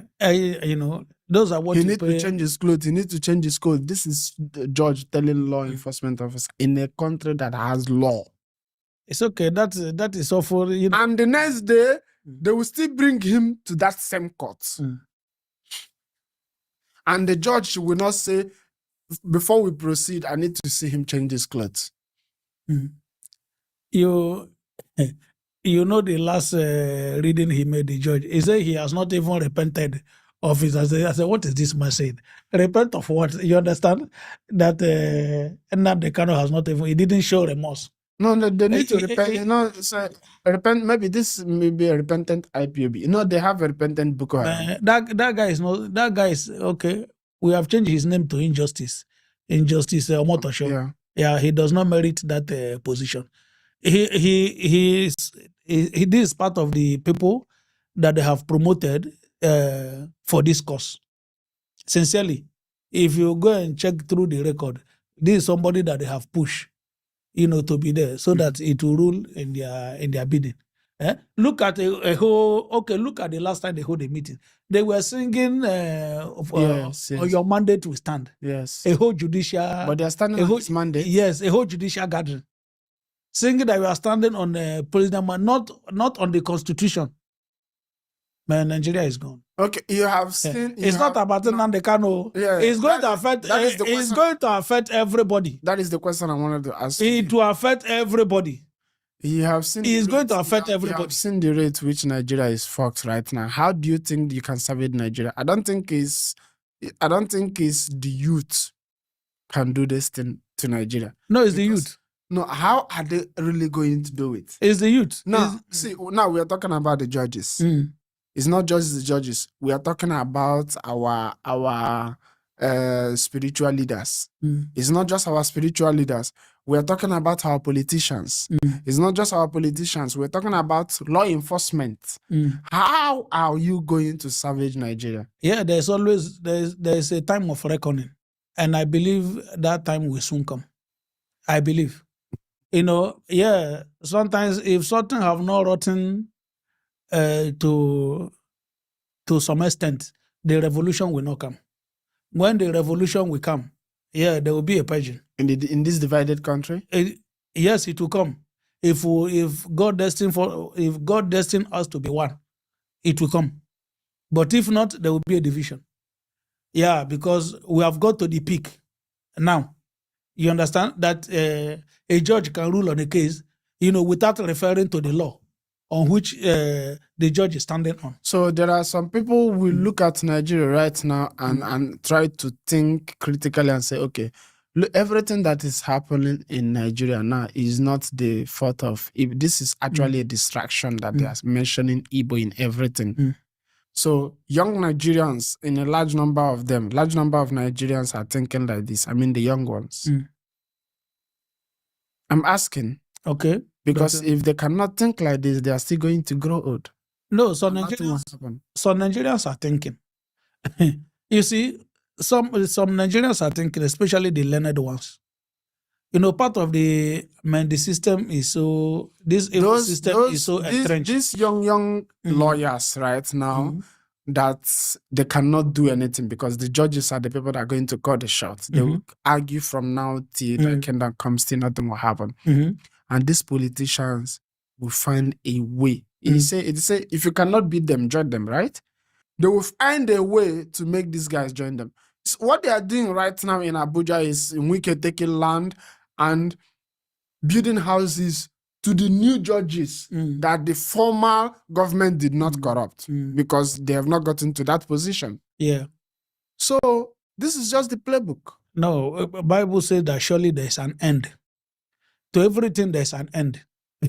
those are what he need to change his clothes. He needs to change his code. This is the judge telling law enforcement officer in a country that has law. It's okay. That is awful. And the next day, they will still bring him to that same court. And the judge will not say, before we proceed, I need to see him change his clothes. You know the last reading he made, the judge, he said he has not even repented of his. I said, what is this man saying? Repent of what? You understand? That Nnamdi Kanu has not even, he didn't show remorse. No, they need to repent. Repent, maybe this may be a repentant IPOB. They have a repentant Boko Haram. That guy is, okay, we have changed his name to Injustice. Injustice Omotosho. Yeah, he does not merit that position. He is part of the people that they have promoted for this cause. Sincerely, if you go and check through the record, this is somebody that they have pushed, to be there so that it will rule in their bidding. Look at look at the last time they hold a meeting. They were singing yes. Your mandate will stand. Yes. A whole judicial, but they are standing on his mandate. Yes, a whole judicial gathering. Singing that we are standing on the president, not on the constitution. Man, Nigeria is gone. Okay, you have seen. It's not about Nnamdi Kanu. Yeah, it's going to affect. It's going to affect everybody. That is the question I wanted to ask. It will affect everybody. You have seen. It's going to affect everybody. You have seen the rate which Nigeria is fucked right now. How do you think you can salvage Nigeria? I don't think it's the youth can do this thing to Nigeria. No, it's the youth. No, how are they really going to do it? It's the youth. No, now we are talking about the judges. It's not just the judges. We are talking about our spiritual leaders. It's not just our spiritual leaders. We are talking about our politicians. It's not just our politicians. We're talking about law enforcement. How are you going to salvage Nigeria? Yeah, there's a time of reckoning. And I believe that time will soon come. I believe. Sometimes if something have not rotten to some extent, the revolution will not come. When the revolution will come, there will be a purging. In this divided country? Yes, it will come. If God destined us to be one, it will come. But if not, there will be a division. Yeah, because we have got to the peak now. You understand that a judge can rule on a case without referring to the law on which the judge is standing on. So there are some people who look at Nigeria right now and try to think critically and say, okay, look, everything that is happening in Nigeria now is not the fault of Igbo. This is actually a distraction that they are mentioning Igbo in everything. So young Nigerians, in a large number of Nigerians are thinking like this. I mean, the young ones. I'm asking. Okay. Because if they cannot think like this, they are still going to grow old. No, so Nigerians are thinking. You see, some Nigerians are thinking, especially the learned ones. Part of the system is so is so entrenched. These young lawyers right now that they cannot do anything because the judges are the people that are going to call the shots. They will argue from now till the kingdom comes, still nothing will happen. And these politicians will find a way. It say if you cannot beat them, join them, right? They will find a way to make these guys join them. So what they are doing right now in Abuja is in Wike taking land and building houses to the new judges that the former government did not corrupt because they have not gotten to that position. Yeah. So this is just the playbook. No, Bible says that surely there's an end. To everything, there's an end.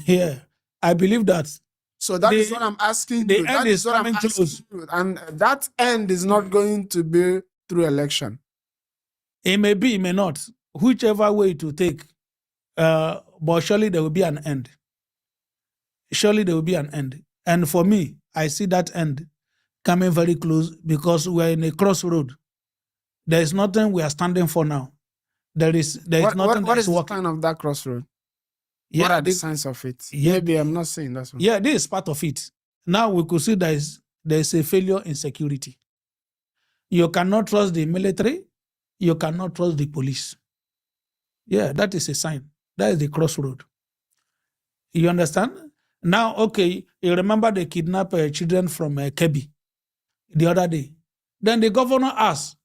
Yeah. I believe that. So that is what I'm asking the you. end That is is what I'm coming asking close. you. And that end is not going to be through election. It may be, it may not. Whichever way to take. But surely there will be an end. Surely there will be an end. And for me, I see that end coming very close because we're in a crossroad. There is nothing we are standing for now. There is nothing What is the working. sign of that crossroad? Yeah, what are the signs of it? Yeah. Maybe I'm not saying that's one. Yeah, this is part of it. Now we could see there is a failure in security. You cannot trust the military. You cannot trust the police. Yeah, that is a sign. That is the crossroad. You understand? Now, okay, you remember they kidnapped children from Kebbi the other day. Then the governor asked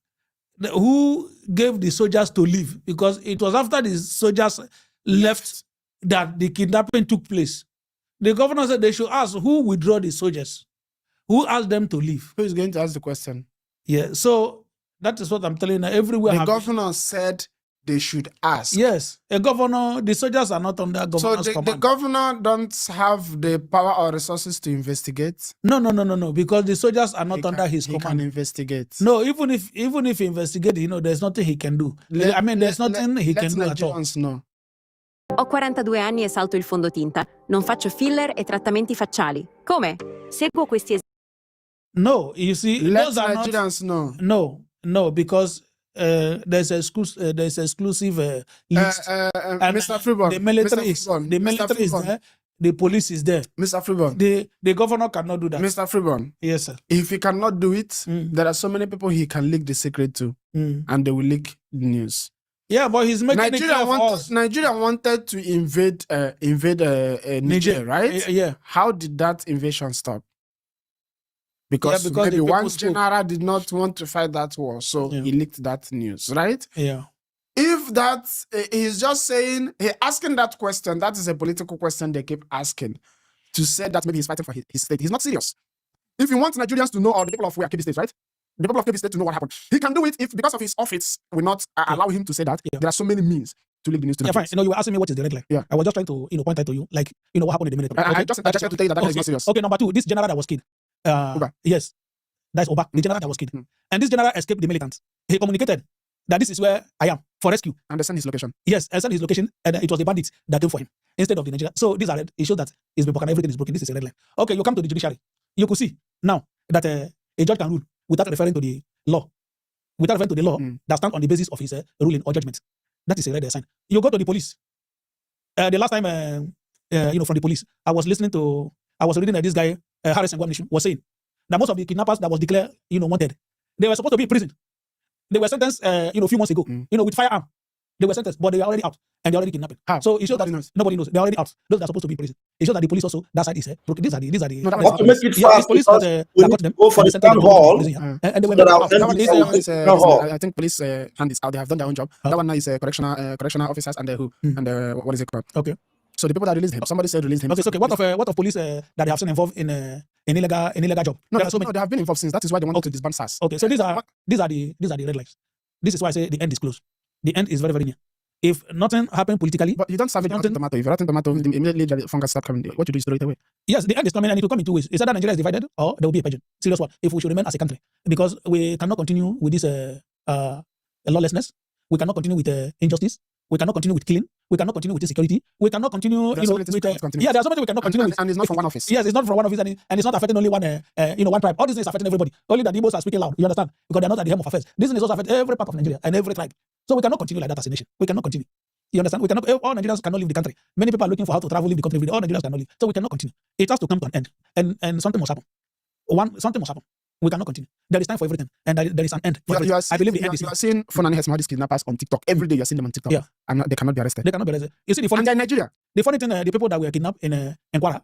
who gave the soldiers to leave because it was after the soldiers left that the kidnapping took place. The governor said they should ask who withdraw the soldiers, who asked them to leave. Who is going to ask the question? Yeah, so that is what I'm telling you. Everywhere the governor said they should ask. Yes, a governor, the soldiers are not under governor's command. So the governor don't have the power or resources to investigate? No, because the soldiers are not under his command. He can investigate. No, even if he investigate, there's nothing he can do. There's nothing he can do at all. Know. Ho 42 anni e salto il fondotinta. Non faccio filler e trattamenti facciali. Come? Seguo questi No, you see, let those are Nigerians know. No, because there's exclusive list. Mr. Freeborn, the military is there. The police is there. Mr. Freeborn. The governor cannot do that. Mr. Freeborn. Yes, sir. If he cannot do it, there are so many people he can leak the secret to, and they will leak the news. Yeah, but he's making Nigeria wanted to invade Niger, right? Yeah. How did that invasion stop? Because maybe one general did not want to fight that war, so he leaked that news, right? Yeah. If that he's just saying, asking that question, that is a political question they keep asking to say that maybe he's fighting for his state. He's not serious. If you want Nigerians to know, or the people of Kebbi State, right? The people of Kebbi State to know what happened. He can do it if, because of his office, will not allow him to say that. There are so many means to leak the news to fine. You were asking me what is the red line. Yeah. I was just trying to, point out to you, like, what happened in the military. I just tried to tell you that is not serious. Okay, number 2, this general that was killed. Yes, that's Oba, the general that was killed. And this general escaped the militants. He communicated that this is where I am for rescue. Understand his location. Yes, understand his location, and it was the bandits that came for him instead of the Nigerian. So these are red. It shows that it's been broken. Everything is broken. This is a red line. Okay, you come to the judiciary. You could see now that a judge can rule without referring to the law, that stands on the basis of his ruling or judgment. That is a red sign. You go to the police. The last time, from the police, I was reading that this guy, Harrison Gwamnishim, was saying that most of the kidnappers that was declared, wanted, they were supposed to be in prison. They were sentenced, a few months ago, with firearm. They were sentenced, but they were already out and they're already kidnapping. So it shows that nobody knows. They're already out. Those that are supposed to be in prison. It shows that the police also, that side is broken. These are the. But to make it fast, police because we need to go for the town hall. And they were I think police hand is out. They have done their own job. That one now is correctional officers and what is it called? Okay. So the people that released him, somebody said released him. Okay, so okay, what of police that they have seen involved in illegal job? No, There are so many. no, they have been involved since. That is why they want to disband SAS. Okay, so these are the red lights. This is why I say the end is close. The end is very, very near. If nothing happened politically, But you don't salvage rotten tomato. If you're rotten tomato, immediately the fungus start coming. What you do is throw it away. yes, the end is coming, and it will come in two ways. It's either Nigeria is divided or there will be a purging. Serious one. If we should remain as a country, because we cannot continue with this lawlessness, we cannot continue with injustice, we cannot continue with killing, we cannot continue with insecurity, we cannot continue. There are so many things we cannot continue. Yeah, there are so many we cannot continue with. And it's not from one office. Yes, it's not from one office, and it's not affecting only one one tribe. All these things are affecting everybody. Only that the Igbos are speaking loud. You understand? Because they're not at the helm of affairs. This thing is also affecting every part of Nigeria and every tribe. So we cannot continue like that as a nation. We cannot continue. You understand? We cannot. All Nigerians cannot leave the country. Many people are looking for how to travel, leave the country. All Nigerians cannot leave. So we cannot continue. It has to come to an end, and something must happen. Something must happen. We cannot continue. There is time for everything, and there is an end. I believe the end is. You are seeing Fulani Hesmadi's kidnappers on TikTok every day. You are seeing them on TikTok. Yeah. And they cannot be arrested. They cannot be arrested. You see the funny And they're in Nigeria. The funny thing, the people that were kidnapped in Kwara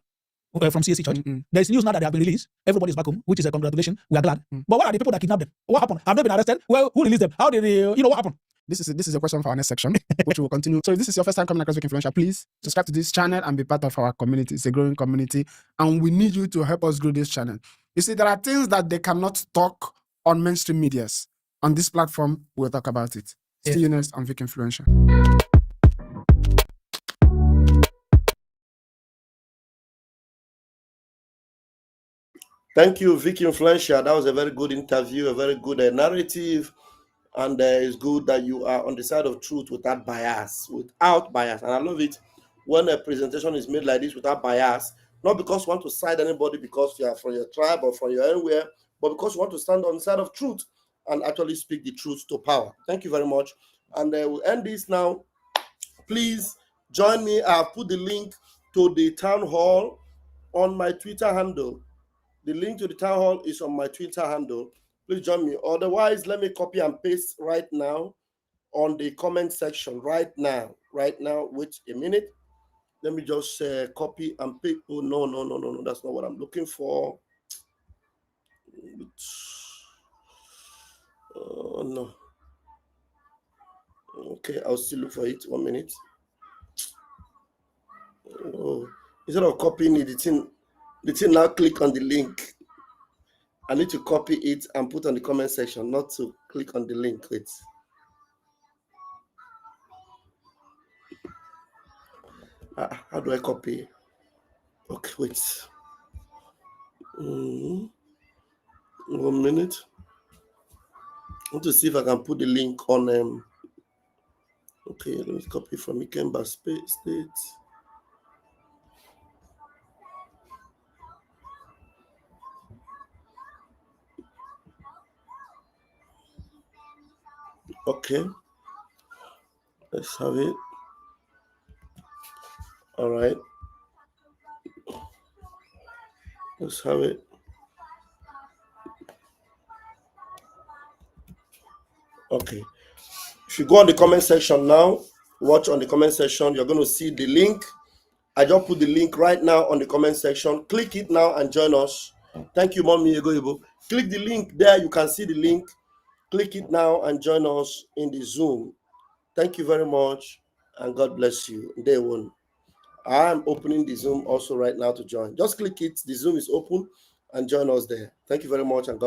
from CSC Church, there is news now that they have been released. Everybody is back home, which is a congratulation. We are glad. But what are the people that kidnapped them? What happened? Have they been arrested? Well, who released them? How did they? What happened? This is a question for our next section, which will continue. So if this is your first time coming across Week Influential, please subscribe to this channel and be part of our community. It's a growing community, and we need you to help us grow this channel. You see, there are things that they cannot talk on mainstream medias. On this platform, we'll talk about it. See you next on Week Influential. Thank you, Vicky Influential. That was a very good interview, a very good narrative. And it's good that you are on the side of truth without bias. And I love it when a presentation is made like this without bias, not because you want to side anybody because you are from your tribe or from your anywhere, but because you want to stand on the side of truth and actually speak the truth to power. Thank you very much. And we'll end this now. Please join me. I've put the link to the town hall on my Twitter handle. The link to the town hall is on my Twitter handle. Please join me. Otherwise, let me copy and paste right now on the comment section. Right now. Wait a minute. Let me just copy and paste. Oh, no. That's not what I'm looking for. Oh, no. Okay, I'll still look for it. 1 minute. Oh, instead of copying it, the thing now click on the link. I need to copy it and put on the comment section, not to click on the link. Wait. How do I copy? Okay, wait. 1 minute. I want to see if I can put the link on. Okay, let me copy from Ikemba State. Okay, let's have it. All right, let's have it. Okay, if you go on the comment section now, watch on the comment section, you're going to see the link. I just put the link right now on the comment section. Click it now and join us. Thank you, Mommy Egoibo. Click the link there. You can see the link. Click it now and join us in the Zoom. Thank you very much, and God bless you. Day one. I'm opening the Zoom also right now to join. Just click it. The Zoom is open and join us there. Thank you very much, and God